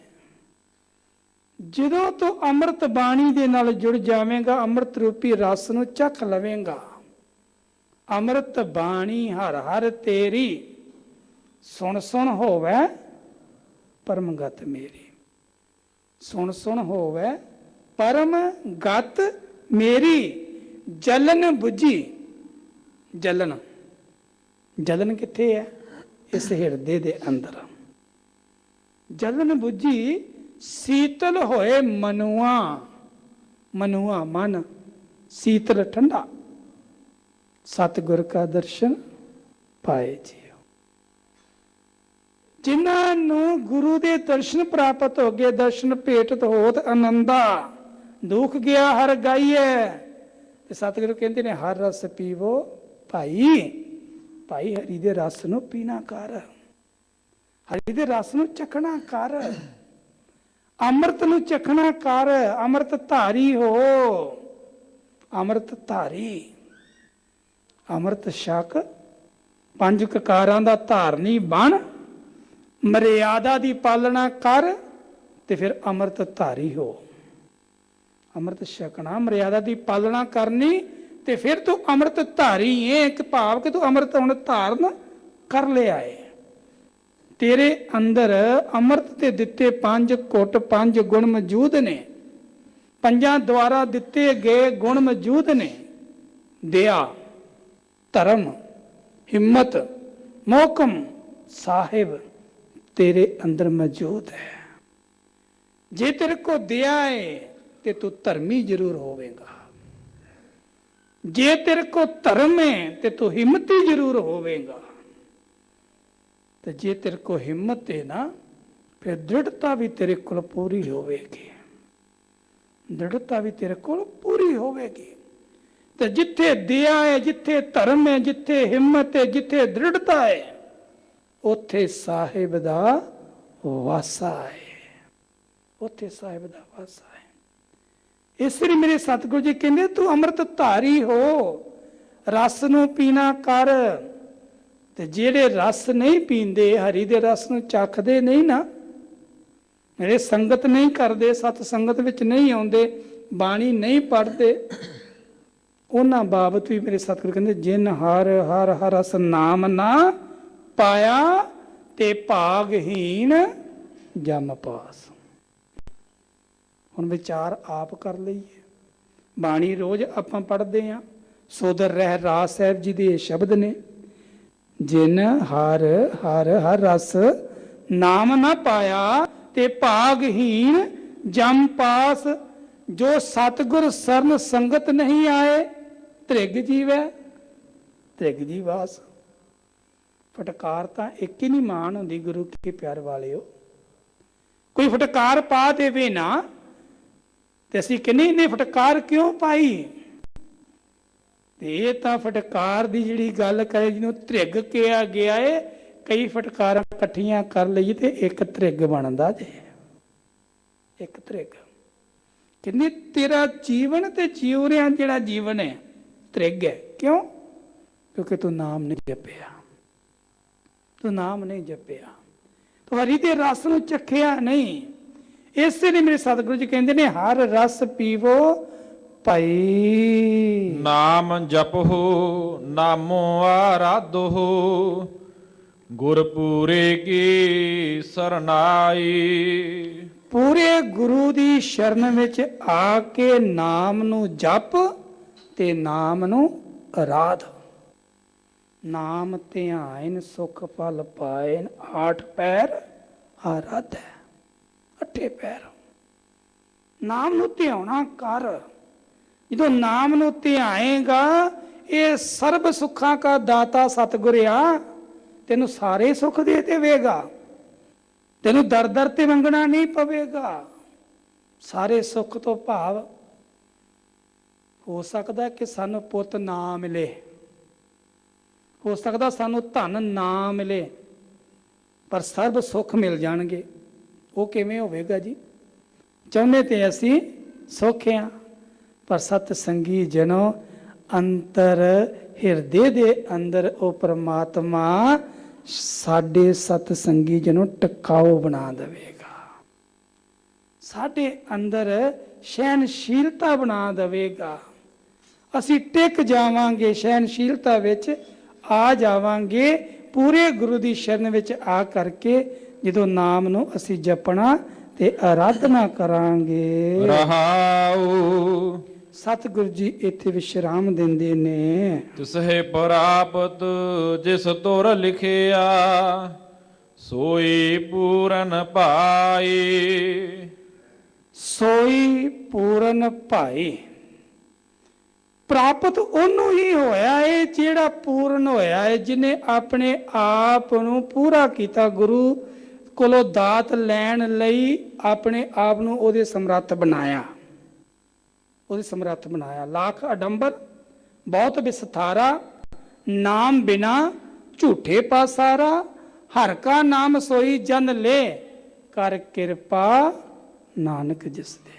ਜਦੋਂ ਤੂੰ ਅੰਮ੍ਰਿਤ ਬਾਣੀ ਦੇ ਨਾਲ ਜੁੜ ਜਾਵੇਂਗਾ, ਅੰਮ੍ਰਿਤ ਰੂਪੀ ਰਸ ਨੂੰ ਚੱਖ ਲਵੇਂਗਾ। ਅੰਮ੍ਰਿਤ ਬਾਣੀ ਹਰ ਹਰ ਤੇਰੀ, ਸੁਣ ਸੁਣ ਹੋਵੇ ਪਰਮ ਗਤ ਮੇਰੀ। ਸੁਣ ਸੁਣ ਹੋਵੇ ਪਰਮ ਗਤ ਮੇਰੀ। ਜਲਨ ਬੁਝੀ, ਜਲਨ, ਜਲਨ ਕਿੱਥੇ ਹੈ? ਇਸ ਹਿਰਦੇ ਦੇ ਅੰਦਰ। ਜਲਨ ਬੁਝੀ ਸੀਤਲ ਹੋਏ ਮਨੁਆ, ਮਨੁਆ ਮਨ ਸੀਤਲ ਠੰਡਾ। ਸਤਿਗੁਰ ਕਾ ਦਰਸ਼ਨ ਪਾਏ ਜੀਓ। ਜਿਨ੍ਹਾਂ ਨੂੰ ਗੁਰੂ ਦੇ ਦਰਸ਼ਨ ਪ੍ਰਾਪਤ ਹੋ ਗਏ, ਦਰਸ਼ਨ ਭੇਟਤ ਹੋਤ ਆਨੰਦਾ, ਦੁੱਖ ਗਿਆ ਹਰ ਗਾਈਏ। ਤੇ ਸਤਿਗੁਰੂ ਕਹਿੰਦੇ ਨੇ ਹਰ ਰਸ ਪੀਵੋ ਭਾਈ। ਭਾਈ ਹਰੀ ਦੇ ਰਸ ਨੂੰ ਪੀਣਾ ਕਰ, ਹਰੀ ਦੇ ਰਸ ਨੂੰ ਚਖਣਾ ਕਰ, ਅੰਮ੍ਰਿਤ ਨੂੰ ਚਖਣਾ ਕਰ। ਅੰਮ੍ਰਿਤ ਧਾਰੀ ਹੋ, ਅੰਮ੍ਰਿਤ ਧਾਰੀ। ਅੰਮ੍ਰਿਤ ਛਕ, ਪੰਜ ਕਕਾਰਾਂ ਦਾ ਧਾਰਨੀ ਬਣ, ਮਰਿਆਦਾ ਦੀ ਪਾਲਣਾ ਕਰ, ਤੇ ਫਿਰ ਅੰਮ੍ਰਿਤ ਧਾਰੀ ਹੋ। ਅੰਮ੍ਰਿਤ ਛਕਣਾ, ਮਰਿਆਦਾ ਦੀ ਪਾਲਣਾ ਕਰਨੀ, ਤੇ ਫਿਰ ਤੂੰ ਅੰਮ੍ਰਿਤ ਧਾਰੀ ਏ। ਇੱਕ ਭਾਵ ਕਿ ਤੂੰ ਅੰਮ੍ਰਿਤ ਹੁਣ ਧਾਰਨ ਕਰ ਲਿਆ ਏ। ਤੇਰੇ ਅੰਦਰ ਅੰਮ੍ਰਿਤ ਤੇ ਦਿੱਤੇ ਪੰਜ ਘੁੱਟ, ਪੰਜ ਗੁਣ ਮੌਜੂਦ ਨੇ। ਪੰਜਾਂ ਦੁਆਰਾ ਦਿੱਤੇ ਗਏ ਗੁਣ ਮੌਜੂਦ ਨੇ। ਦਇਆ, ਧਰਮ, ਹਿੰਮਤ, ਮੋਹਕਮ, ਸਾਹਿਬ तेरे अंदर मौजूद है। जे तेरे को दया है ते तू धर्मी जरूर होवेगा, जे तेरे को धर्म है ते तू हिम्मती जरूर होवेगा, ते जे तेरे को हिम्मत है ना फिर दृढ़ता भी तेरे को पूरी होवेगी, दृढ़ता भी तेरे को पूरी होवेगी। तो जिथे दया है, जिथे धर्म है, जिथे हिम्मत है, जिथे दृढ़ता है, ਉੱਥੇ ਸਾਹਿਬ ਦਾ ਵਾਸਾ ਹੈ, ਉੱਥੇ ਸਾਹਿਬ ਦਾ ਵਾਸਾ ਹੈ। ਇਸ ਲਈ ਮੇਰੇ ਸਤਿਗੁਰੂ ਜੀ ਕਹਿੰਦੇ ਤੂੰ ਅੰਮ੍ਰਿਤ ਧਾਰੀ ਹੋ, ਰਸ ਨੂੰ ਪੀਣਾ ਕਰ। ਤੇ ਜਿਹੜੇ ਰਸ ਨਹੀਂ ਪੀਂਦੇ, ਹਰੀ ਦੇ ਰਸ ਨੂੰ ਚੱਖਦੇ ਨਹੀਂ ਨਾ, ਜਿਹੜੇ ਸੰਗਤ ਨਹੀਂ ਕਰਦੇ, ਸਤ ਸੰਗਤ ਵਿੱਚ ਨਹੀਂ ਆਉਂਦੇ, ਬਾਣੀ ਨਹੀਂ ਪੜ੍ਹਦੇ, ਉਹਨਾਂ ਬਾਬਤ ਵੀ ਮੇਰੇ ਸਤਿਗੁਰੂ ਕਹਿੰਦੇ ਜਿਨ ਹਰ ਹਰ ਹਰ ਰਸ ਨਾਮ ਨਾ ਪਾਇਆ ਤੇ ਭਾਗਹੀਣ ਜਮ ਪਾਸ। ਹੁਣ ਵਿਚਾਰ ਆਪ ਕਰ ਲਈਏ। ਬਾਣੀ ਰੋਜ਼ ਆਪਾਂ ਪੜ੍ਹਦੇ ਹਾਂ। ਸੋਦਰ ਰਹਿ ਰਾਜ ਸਾਹਿਬ ਜੀ ਦੇ ਸ਼ਬਦ ਨੇ, ਜਿਨ ਹਰ ਹਰ ਹਰ ਰਸ ਨਾਮ ਨਾ ਪਾਇਆ ਤੇ ਭਾਗਹੀਣ ਜਮ ਪਾਸ। ਜੋ ਸਤਿਗੁਰ ਸਰਨ ਸੰਗਤ ਨਹੀਂ ਆਏ ਤ੍ਰਿਗ ਜੀਵੈ, ਤ੍ਰਿਗ ਜੀਵਾਸ। ਫਟਕਾਰ ਤਾਂ ਇੱਕ ਹੀ ਨਹੀਂ ਮਾਣ ਹੁੰਦੀ ਗੁਰੂ ਕੇ ਪਿਆਰ ਵਾਲਿਓ। ਕੋਈ ਫਟਕਾਰ ਪਾ ਦੇਵੇ ਨਾ ਤੇ ਅਸੀਂ ਕਹਿੰਦੇ ਇਹਨੇ ਫਟਕਾਰ ਕਿਉਂ ਪਾਈ? ਤੇ ਇਹ ਤਾਂ ਫਟਕਾਰ ਦੀ ਜਿਹੜੀ ਗੱਲ ਕਰੇ ਜਿਹਨੂੰ ਤ੍ਰਿਗ ਕਿਹਾ ਗਿਆ ਏ, ਕਈ ਫਟਕਾਰਾਂ ਇਕੱਠੀਆਂ ਕਰ ਲਈਏ ਤੇ ਇੱਕ ਤ੍ਰਿਗ ਬਣਦਾ ਜੇ, ਇੱਕ ਤ੍ਰਿਗ। ਕਹਿੰਦੇ ਤੇਰਾ ਜੀਵਨ ਤੇ ਜੀਵ ਰਿਹਾ ਜਿਹੜਾ ਜੀਵਨ ਹੈ ਤ੍ਰਿਗ ਹੈ। ਕਿਉਂ? ਕਿਉਂਕਿ ਤੂੰ ਨਾਮ ਨਹੀਂ ਜਪਿਆ, ਤੂੰ ਨਾਮ ਨਹੀਂ ਜਪਿਆ। ਹਰੀ ਦੇ ਰਸ ਨੂੰ ਚਖਿਆ ਨਹੀਂ। ਇਸੇ ਲਈ ਮੇਰੇ ਸਤਿਗੁਰੂ ਜੀ ਕਹਿੰਦੇ ਨੇ ਹਰ ਰਸ ਪੀਵੋ ਭਾਈ। ਨਾਮ ਜਪਹੁ ਨਾਮੋ ਆਰਾਧੋ ਗੁਰਪੂਰੇ ਕੀ ਸਰਨਾਈ। ਪੂਰੇ ਗੁਰੂ ਦੀ ਸ਼ਰਨ ਵਿੱਚ ਆ ਕੇ ਨਾਮ ਨੂੰ ਜਪ ਤੇ ਨਾਮ ਨੂੰ ਆਰਾਧ। ਨਾਮ ਧਿਆਇਨ ਸੁਖ ਫਲ ਪਾਇਨ, ਆਠ ਪੈਰ ਆਰਾਧ ਹੈ, ਅੱਠੇ ਪੈਰ। ਨਾਮ ਨੂੰ ਧਿਆਉਣਾ ਕਰ। ਜਦੋਂ ਨਾਮ ਨੂੰ ਧਿਆਏਗਾ, ਇਹ ਸਰਬ ਸੁੱਖਾਂ ਕਾ ਦਾਤਾ ਸਤਿਗੁਰ ਆ, ਤੈਨੂੰ ਸਾਰੇ ਸੁੱਖ ਦੇ ਦੇਵੇਗਾ। ਤੈਨੂੰ ਦਰ ਦਰ ਤੇ ਮੰਗਣਾ ਨਹੀਂ ਪਵੇਗਾ। ਸਾਰੇ ਸੁੱਖ ਤੋਂ ਭਾਵ ਹੋ ਸਕਦਾ ਕਿ ਸਾਨੂੰ ਪੁੱਤ ਨਾ ਮਿਲੇ, ਹੋ ਸਕਦਾ ਸਾਨੂੰ ਧਨ ਨਾ ਮਿਲੇ, ਪਰ ਸਰਬ ਸੁੱਖ ਮਿਲ ਜਾਣਗੇ। ਉਹ ਕਿਵੇਂ ਹੋਵੇਗਾ ਜੀ? ਚਾਹੁੰਦੇ ਤੇ ਅਸੀਂ ਸੁੱਖ ਆ, ਪਰ ਸਤ ਸੰਗੀ ਜਨੋ ਅੰਤਰ ਹਿਰਦੇ ਦੇ ਅੰਦਰ ਉਹ ਪ੍ਰਮਾਤਮਾ ਸਾਡੇ ਸਤ ਸੰਗੀ ਜਨੋ ਟਿਕਾਊ ਬਣਾ ਦੇਵੇਗਾ। ਸਾਡੇ ਅੰਦਰ ਸਹਿਨਸ਼ੀਲਤਾ ਬਣਾ ਦੇਵੇਗਾ। ਅਸੀਂ ਟਿਕ ਜਾਵਾਂਗੇ, ਸਹਿਨਸ਼ੀਲਤਾ ਵਿੱਚ ਆ ਜਾਵਾਂਗੇ। ਪੂਰੇ ਗੁਰੂ ਦੀ ਸ਼ਰਨ ਵਿੱਚ ਆ ਕਰਕੇ ਜਦੋਂ ਨਾਮ ਨੂੰ ਅਸੀਂ ਜਪਣਾ ਤੇ ਆਰਾਧਨਾ ਕਰਾਂਗੇ। ਰਹਾਉ ਸਤਿਗੁਰੂ ਜੀ ਇੱਥੇ ਵਿਸ਼ਰਾਮ ਦਿੰਦੇ ਨੇ। ਤਿਸਹਿ ਪ੍ਰਾਪਤ ਜਿਸ ਤੁਰ ਲਿਖਿਆ ਸੋਈ ਪੂਰਨ ਭਾਈ। ਸੋਈ ਪੂਰਨ ਭਾਈ। ਪ੍ਰਾਪਤ ਉਹਨੂੰ ਹੀ ਹੋਇਆ ਹੈ ਜਿਹੜਾ ਪੂਰਨ ਹੋਇਆ ਹੈ, ਜਿਹਨੇ ਆਪਣੇ ਆਪ ਨੂੰ ਪੂਰਾ ਕੀਤਾ। ਗੁਰੂ ਕੋਲੋਂ ਦਾਤ ਲੈਣ ਲਈ ਆਪਣੇ ਆਪ ਨੂੰ ਉਹਦੇ ਸਮਰੱਥ ਬਣਾਇਆ, ਉਹਦੇ ਸਮਰੱਥ ਬਣਾਇਆ। ਲੱਖ ਅਡੰਬਰ ਬਹੁਤ ਵਿਸਥਾਰਾ, ਨਾਮ ਬਿਨਾ ਝੂਠੇ ਪਾਸਾਰਾ। ਹਰ ਕਾ ਨਾਮ ਸੋਈ ਜਨ ਲੈ, ਕਰ ਕਿਰਪਾ ਨਾਨਕ ਜਿਸ ਦੇ।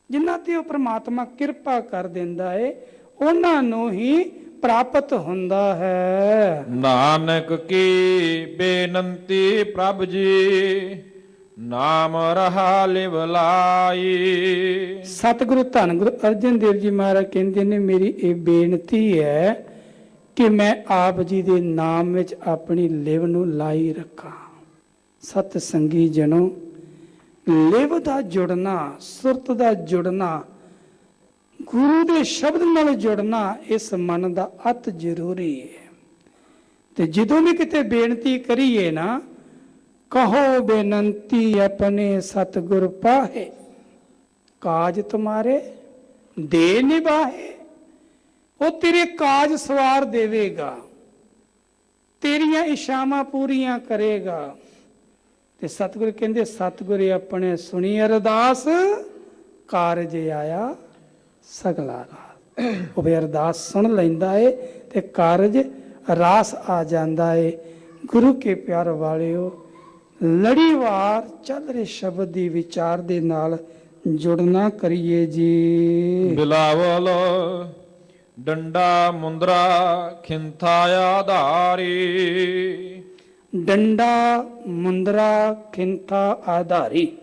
ਜਿਨ੍ਹਾਂ ਤੇ ਉਹ ਪ੍ਰਮਾਤਮਾ ਕਿਰਪਾ ਕਰ ਦਿੰਦਾ ਹੈ, ਉਹਨਾਂ ਨੂੰ ਹੀ ਪ੍ਰਾਪਤ ਹੁੰਦਾ ਹੈ। ਨਾਨਕ ਕੀ ਬੇਨੰਤੀ ਪ੍ਰਭ ਜੀ ਨਾਮ ਰਹਾ ਲਿਵ ਲਾਈ। ਸਤਿਗੁਰੂ ਧੰਨ ਗੁਰੂ ਅਰਜਨ ਦੇਵ ਜੀ ਮਹਾਰਾਜ ਕਹਿੰਦੇ ਨੇ, ਮੇਰੀ ਇਹ ਬੇਨਤੀ ਹੈ ਕਿ ਮੈਂ ਆਪ ਜੀ ਦੇ ਨਾਮ ਵਿੱਚ ਆਪਣੀ ਲਿਵ ਨੂੰ ਲਾਈ ਰੱਖਾਂ। ਸਤ ਸੰਗੀ ਜਨੋ, ਲਿਵ ਦਾ ਜੁੜਨਾ, ਸੁਰਤ ਦਾ ਜੁੜਨਾ, ਗੁਰੂ ਦੇ ਸ਼ਬਦ ਨਾਲ ਜੁੜਨਾ ਇਸ ਮਨ ਦਾ ਅਤ ਜ਼ਰੂਰੀ ਹੈ। ਤੇ ਜਦੋਂ ਵੀ ਕਿਤੇ ਬੇਨਤੀ ਕਰੀਏ ਨਾ, ਕਹੋ ਬੇਨੰਤੀ ਆਪਣੇ ਸਤਿਗੁਰ ਪਾਹੇ, ਕਾਜ ਤੁਮਾਰੇ ਦੇ ਨਿਭਾਹੇ। ਉਹ ਤੇਰੇ ਕਾਜ ਸਵਾਰ ਦੇਵੇਗਾ, ਤੇਰੀਆਂ ਇਸ਼ਾਵਾਂ ਪੂਰੀਆਂ ਕਰੇਗਾ। ਤੇ ਸਤਿਗੁਰ ਕਹਿੰਦੇ, ਸਤਿਗੁਰ ਆਪਣੇ ਸੁਣੀ ਅਰਦਾਸ, ਕਾਰਜ ਆਇਆ ਸਗਲਾ ਰਾਸ। ਉਹ ਵੀ ਅਰਦਾਸ ਸੁਣ ਲੈਂਦਾ ਏ ਤੇ ਕਾਰਜ ਰਾਸ ਆ ਜਾਂਦਾ ਏ। ਗੁਰੂ ਕੇ ਪਿਆਰ ਵਾਲਿਓ, ਲੜੀਵਾਰ ਚੱਲ ਰਹੇ ਸ਼ਬਦ ਦੀ ਵਿਚਾਰ ਦੇ ਨਾਲ ਜੁੜਨਾ ਕਰੀਏ ਜੀ। ਬਿਲਾਵਲ ਡੰਡਾ ਮੁੰਦਰਾ ਖਿੰਥਾ ਆਧਾਰੀ। ਡੰਡਾ ਮੁੰਦਰਾ ਖਿੰਥਾ ਆਧਾਰੀ।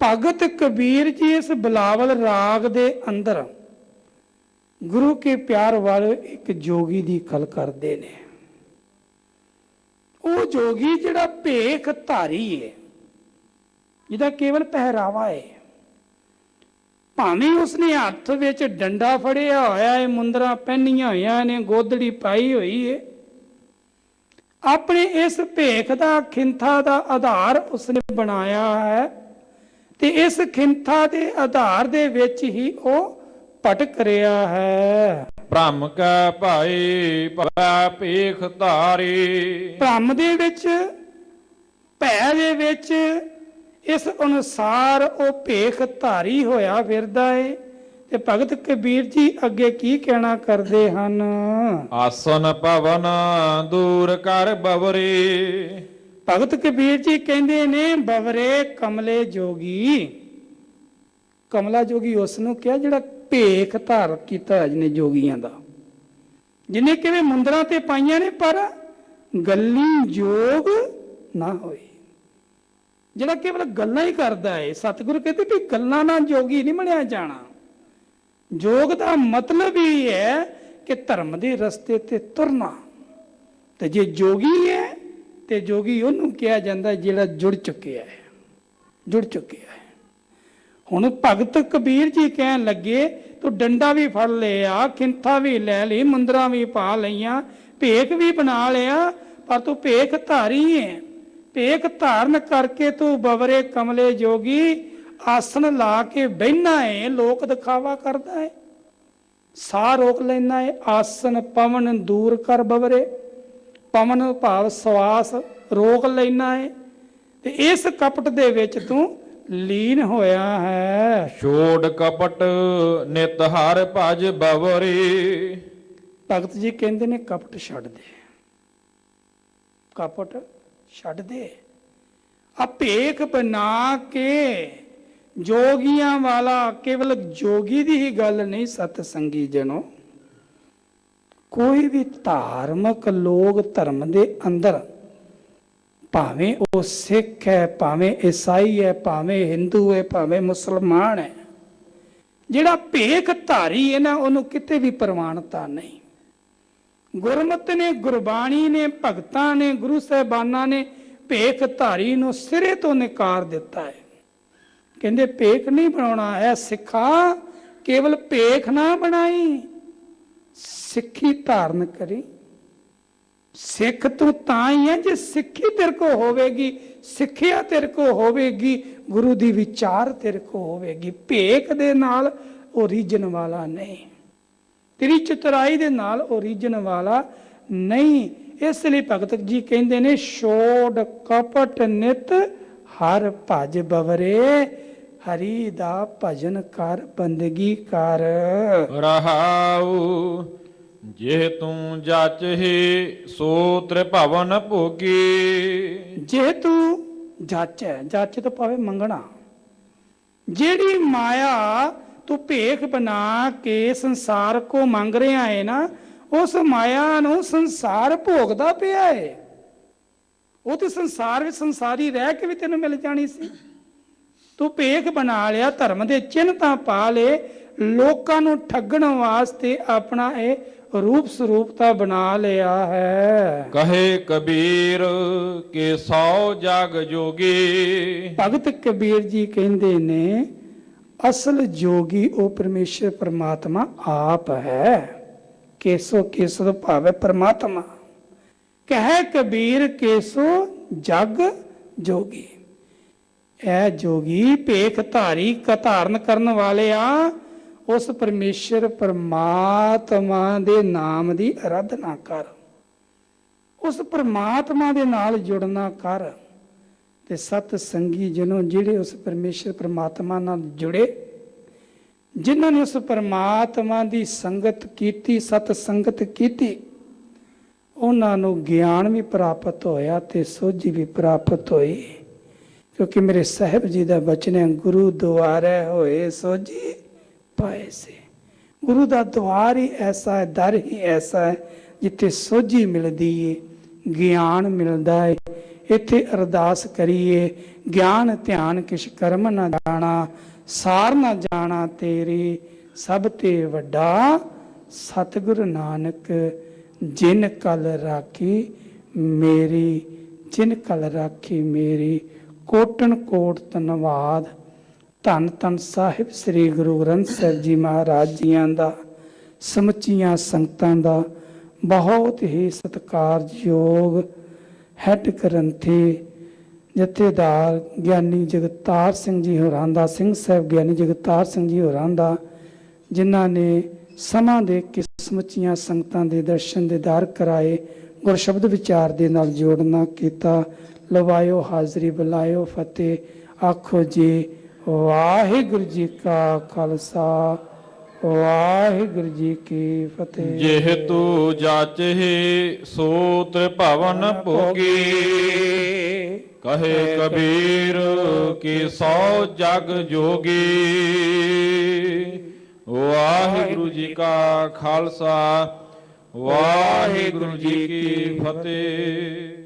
ਭਗਤ ਕਬੀਰ ਜੀ ਇਸ ਬਿਲਾਵਲ ਰਾਗ ਦੇ ਅੰਦਰ ਗੁਰੂ ਕੇ ਪਿਆਰ ਵਾਲੇ ਇੱਕ ਜੋਗੀ ਦੀ ਗੱਲ ਕਰਦੇ ਨੇ। ਉਹ ਜੋਗੀ ਜਿਹੜਾ ਭੇਖ ਧਾਰੀ ਹੈ, ਜਿਹਦਾ ਕੇਵਲ ਪਹਿਰਾਵਾ ਹੈ। ਭਾਵੇਂ ਉਸਨੇ ਹੱਥ ਵਿੱਚ ਡੰਡਾ ਫੜਿਆ ਹੋਇਆ ਹੈ, ਮੁੰਦਰਾਂ ਪਹਿਨੀਆਂ ਹੋਈਆਂ ਨੇ, ਗੋਦੜੀ ਪਾਈ ਹੋਈ ਹੈ, ਆਪਣੇ ਇਸ ਭੇਖ ਦਾ ਖਿੰਥਾ ਦਾ ਆਧਾਰ ਉਸਨੇ ਬਣਾਇਆ ਹੈ ਤੇ ਇਸ ਖਿੰਥਾ ਦੇ ਆਧਾਰ ਦੇ ਵਿੱਚ ਹੀ ਉਹ ਭਟਕ ਰਿਹਾ ਹੈ। ਭ੍ਰਮ ਕੈ ਭਾਈ ਭਵੈ ਭੇਖ ਧਾਰੀ। ਭ੍ਰਮ ਦੇ ਵਿੱਚ, ਭੈ ਦੇ ਵਿੱਚ ਇਸ ਅਨੁਸਾਰ ਉਹ ਭੇਖ ਧਾਰੀ ਹੋਇਆ ਫਿਰਦਾ ਏ। ਤੇ ਭਗਤ ਕਬੀਰ ਜੀ ਅੱਗੇ ਕੀ ਕਹਿਣਾ ਕਰਦੇ ਹਨ? ਆਸਨ ਭਵਨ ਦੂਰ ਕਰ ਬਵਰੇ। ਭਗਤ ਕਬੀਰ ਜੀ ਕਹਿੰਦੇ ਨੇ, ਬਵਰੇ ਕਮਲੇ ਜੋਗੀ। ਕਮਲਾ ਜੋਗੀ ਉਸ ਨੂੰ ਕਿਹਾ ਜਿਹੜਾ ਭੇਖ ਧਾਰ ਕੀਤਾ ਜਿਹਨੇ ਜੋਗੀਆਂ ਦਾ, ਜਿਹਨੇ ਕਿਵੇਂ ਮੁੰਦਰਾਂ ਤੇ ਪਾਈਆਂ ਨੇ ਪਰ ਗੱਲੀ ਜੋਗ ਨਾ ਹੋਏ। ਜਿਹੜਾ ਕੇਵਲ ਗੱਲਾਂ ਹੀ ਕਰਦਾ ਹੈ, ਸਤਿਗੁਰੂ ਕਹਿੰਦੇ ਵੀ ਗੱਲਾਂ ਨਾਲ ਜੋਗੀ ਨਹੀਂ ਬਣਿਆ ਜਾਣਾ। ਯੋਗ ਦਾ ਮਤਲਬ ਹੀ ਹੈ ਕਿ ਧਰਮ ਦੇ ਰਸਤੇ ਤੇ ਤੁਰਨਾ। ਤੇ ਜੇ ਜੋਗੀ ਹੈ ਤੇ ਜੋਗੀ ਉਹਨੂੰ ਕਿਹਾ ਜਾਂਦਾ ਜਿਹੜਾ ਜੁੜ ਚੁੱਕਿਆ ਹੈ, ਜੁੜ ਚੁੱਕਿਆ ਹੈ। ਹੁਣ ਭਗਤ ਕਬੀਰ ਜੀ ਕਹਿਣ ਲੱਗੇ ਤੂੰ ਡੰਡਾ ਵੀ ਫੜ ਲਿਆ, ਖਿੰਥਾ ਵੀ ਲੈ ਲਈ, ਮੁੰਦਰਾਂ ਵੀ ਪਾ ਲਈਆਂ, ਭੇਖ ਵੀ ਬਣਾ ਲਿਆ, ਪਰ ਤੂੰ ਭੇਖ ਧਾਰੀ ਹੈ। ਭੇਖ ਧਾਰਨ ਕਰਕੇ ਤੂੰ ਬਵਰੇ ਕਮਲੇ ਜੋਗੀ ਆਸਣ ਲਾ ਕੇ ਬਹਿਨਾ ਹੈ, ਲੋਕ ਦਿਖਾਵਾ ਕਰਦਾ ਹੈ। ਸਾਹ ਰੋਕ ਲੈਣਾ ਹੈ, ਆਸਣ ਪਵਨ ਦੂਰ ਕਰ ਬਵਰੇ, ਪਵਨ ਭਾਵ ਸਵਾਸ ਰੋਕ ਲੈਣਾ ਹੈ। ਤੇ ਇਸ ਕਪਟ ਦੇ ਵਿੱਚ ਤੂੰ ਲੀਨ ਹੋਇਆ ਹੈ। ਛੋੜ ਕਪਟ ਨਿਤ ਹਰ ਭਜ ਬਵਰੀ। ਭਗਤ ਜੀ ਕਹਿੰਦੇ ਨੇ ਕਪਟ ਛੱਡ ਦੇ, ਕਪਟ ਛੱਡ ਦੇ। ਆ ਭੇਖ ਬਣਾ ਕੇ ਜੋਗੀਆਂ ਵਾਲਾ, ਕੇਵਲ ਜੋਗੀ ਦੀ ਹੀ ਗੱਲ ਨਹੀਂ ਸਤ ਸੰਗੀ ਜਨੋ, ਕੋਈ ਵੀ ਧਾਰਮਿਕ ਲੋਕ ਧਰਮ ਦੇ ਅੰਦਰ, ਭਾਵੇਂ ਉਹ ਸਿੱਖ ਹੈ, ਭਾਵੇਂ ਈਸਾਈ ਹੈ, ਭਾਵੇਂ ਹਿੰਦੂ ਹੈ, ਭਾਵੇਂ ਮੁਸਲਮਾਨ ਹੈ, ਜਿਹੜਾ ਭੇਖ ਧਾਰੀ ਹੈ ਨਾ, ਉਹਨੂੰ ਕਿਤੇ ਵੀ ਪ੍ਰਵਾਨਤਾ ਨਹੀਂ। ਗੁਰਮਤਿ ਨੇ, ਗੁਰਬਾਣੀ ਨੇ, ਭਗਤਾਂ ਨੇ, ਗੁਰੂ ਸਾਹਿਬਾਨਾਂ ਨੇ ਭੇਖ ਧਾਰੀ ਨੂੰ ਸਿਰੇ ਤੋਂ ਨਕਾਰ ਦਿੱਤਾ ਹੈ। ਕਹਿੰਦੇ ਭੇਖ ਨਹੀਂ ਬਣਾਉਣਾ ਹੈ ਸਿੱਖਾ, ਕੇਵਲ ਭੇਖ ਨਾ ਬਣਾਈ, ਸਿੱਖੀ ਧਾਰਨ ਕਰੀ। ਸਿੱਖ ਤੂੰ ਤਾਂ ਹੀ ਹੈ ਜੇ ਸਿੱਖੀ ਤੇਰੇ ਕੋ ਹੋਵੇਗੀ, ਸਿੱਖਿਆ ਤੇਰੇ ਕੋ ਹੋਵੇਗੀ, ਗੁਰੂ ਦੀ ਵਿਚਾਰ ਤੇਰੇ ਕੋ ਹੋਵੇਗੀ। ਭੇਖ ਦੇ ਨਾਲ ਉਹ ਰੀਝਣ ਵਾਲਾ ਨਹੀਂ, ਤੇਰੀ ਚਤੁਰਾਈ ਦੇ ਨਾਲ ਉਹ ਰੀਝਣ ਵਾਲਾ ਨਹੀਂ। ਇਸ ਲਈ ਭਗਤ ਜੀ ਕਹਿੰਦੇ ਨੇ ਛੋੜ ਕਪਟ ਨਿਤ ਹਰ ਭਜ ਬਵਰੇ, ਹਰੀ ਦਾ ਭਜਨ ਕਰ ਬੰਦਗੀ ਕਰ। ਰਹਾਉ ਜੇ ਤੂੰ ਜਾਚਹਿ ਸੋ ਤ੍ਰਿਭਵਨ ਭੋਗੀ। ਜੇ ਤੂੰ ਜਾਚੈ, ਜਾਚੇ ਤੋਂ ਭਾਵੇਂ ਮੰਗਣਾ, ਜਿਹੜੀ ਮਾਇਆ ਤੂੰ ਭੇਖ ਬਣਾ ਕੇ ਸੰਸਾਰ ਕੋ ਮੰਗ ਰਿਹਾ ਹੈ ਨਾ, ਉਸ ਮਾਇਆ ਨੂੰ ਸੰਸਾਰ ਭੋਗਦਾ ਪਿਆ ਹੈ। ਉਹ ਤੇ ਸੰਸਾਰ ਵਿੱਚ ਸੰਸਾਰੀ ਰਹਿ ਕੇ ਵੀ ਤੈਨੂੰ ਮਿਲ ਜਾਣੀ ਸੀ। ਤੂੰ ਭੇਖ ਬਣਾ ਲਿਆ, ਧਰਮ ਦੇ ਚਿੰਨ੍ਹ ਤਾਂ ਪਾ ਲਏ, ਲੋਕਾਂ ਨੂੰ ਠੱਗਣ ਵਾਸਤੇ ਆਪਣਾ ਇਹ ਰੂਪ ਸਰੂਪਤਾ ਬਣਾ ਲਿਆ ਹੈ। ਕਹੇ ਕਬੀਰ ਕਿ 100 ਜਗ ਜੋਗੀ। ਭਗਤ ਕਬੀਰ ਜੀ ਕਹਿੰਦੇ ਨੇ ਅਸਲ ਜੋਗੀ ਉਹ ਪਰਮੇਸ਼ਰ ਪਰਮਾਤਮਾ ਆਪ ਹੈ। ਕੇਸੋ ਕੇਸੋ ਭਾਵੇਂ ਪਰਮਾਤਮਾ। ਕਹੇ ਕਬੀਰ ਕੇਸੋ ਜਗ ਜੋਗੀ। ਇਹ ਜੋਗੀ ਭੇਖ ਧਾਰੀ ਧਾਰਨ ਕਰਨ ਵਾਲੇ ਆ, ਉਸ ਪਰਮੇਸ਼ਰ ਪਰਮਾਤਮਾ ਦੇ ਨਾਮ ਦੀ ਅਰਾਧਨਾ ਕਰ, ਉਸ ਪਰਮਾਤਮਾ ਦੇ ਨਾਲ ਜੁੜਨਾ ਕਰ। ਤੇ ਸਤ ਸੰਗੀ ਜਨੋ, ਜਿਹੜੇ ਉਸ ਪਰਮੇਸ਼ਰ ਪਰਮਾਤਮਾ ਨਾਲ ਜੁੜੇ, ਜਿਨ੍ਹਾਂ ਨੇ ਉਸ ਪਰਮਾਤਮਾ ਦੀ ਸੰਗਤ ਕੀਤੀ, ਸਤ ਸੰਗਤ ਕੀਤੀ, ਉਹਨਾਂ ਨੂੰ ਗਿਆਨ ਵੀ ਪ੍ਰਾਪਤ ਹੋਇਆ ਤੇ ਸੋਝੀ ਵੀ ਪ੍ਰਾਪਤ ਹੋਈ। ਕਿਉਂਕਿ ਮੇਰੇ ਸਾਹਿਬ ਜੀ ਦਾ ਬਚਨ ਹੈ, ਗੁਰੂ ਦੁਆਰੇ ਹੋਏ ਸੋਝੀ ਪਾਏ ਸੇ। ਗੁਰੂ ਦਾ ਦੁਆਰ ਹੀ ਐਸਾ ਹੈ, ਦਰ ਹੀ ਐਸਾ ਹੈ ਜਿੱਥੇ ਸੋਝੀ ਮਿਲਦੀ ਏ, ਗਿਆਨ ਮਿਲਦਾ ਹੈ। ਇੱਥੇ ਅਰਦਾਸ ਕਰੀਏ, ਗਿਆਨ ਧਿਆਨ ਕਿਛ ਕਰਮ ਨਾ ਜਾਣਾ, ਸਾਰ ਨਾ ਜਾਣਾ ਤੇਰੀ, ਸਭ ਤੇ ਵੱਡਾ ਸਤਿਗੁਰੂ ਨਾਨਕ ਜਿਨ ਕਲ ਰਾਖੀ ਮੇਰੀ, ਜਿਨ ਕਲ ਰਾਖੀ ਮੇਰੀ। ਕੋਟਨ ਕੋਟ ਧੰਨਵਾਦ ਧੰਨ ਧੰਨ ਸਾਹਿਬ ਸ੍ਰੀ ਗੁਰੂ ਗ੍ਰੰਥ ਸਾਹਿਬ ਜੀ ਮਹਾਰਾਜ ਜੀਆਂ ਦਾ, ਸਮੁੱਚੀਆਂ ਸੰਗਤਾਂ ਦਾ ਬਹੁਤ ਹੀ ਸਤਿਕਾਰਯੋਗ ਹੈੱਡ ਗ੍ਰੰਥੀ ਜਥੇਦਾਰ ਗਿਆਨੀ ਜਗਤਾਰ ਸਿੰਘ ਜੀ ਹੋਰਾਂ ਦਾ, ਸਿੰਘ ਸਾਹਿਬ ਗਿਆਨੀ ਜਗਤਾਰ ਸਿੰਘ ਜੀ ਹੋਰਾਂ ਦਾ, ਜਿਨ੍ਹਾਂ ਨੇ ਸਮਾਂ ਦੇ ਕੇ ਸਮੁੱਚੀਆਂ ਸੰਗਤਾਂ ਦੇ ਦਰਸ਼ਨ ਦੀਦਾਰ ਕਰਾਏ, ਗੁਰ ਸ਼ਬਦ ਵਿਚਾਰ ਦੇ ਨਾਲ ਜੋੜਨਾ ਕੀਤਾ। ਲਵਾਇਓ ਹਾਜ਼ਰੀ, ਬੁਲਾਇਓ ਫਤਿਹ। ਆਖੋ ਜੀ ਵਾਹਿਗੁਰੂ ਜੀ ਕਾ ਖਾਲਸਾ, ਵਾਹਿਗੁਰੂ ਜੀ ਕੀ ਫਤਿਹ। ਜਿਹ ਤੂ ਜਾਚਹਿ ਸੋ ਤ੍ਰਿਭਵਨ ਭੋਗੀ। ਕਹੇ ਕਬੀਰ ਕਿ 100 ਜਗ ਜੋਗੀ। ਵਾਹਿਗੁਰੂ ਜੀ ਕਾ ਖਾਲਸਾ, ਵਾਹਿਗੁਰੂ ਜੀ ਕੀ ਫਤਿਹ।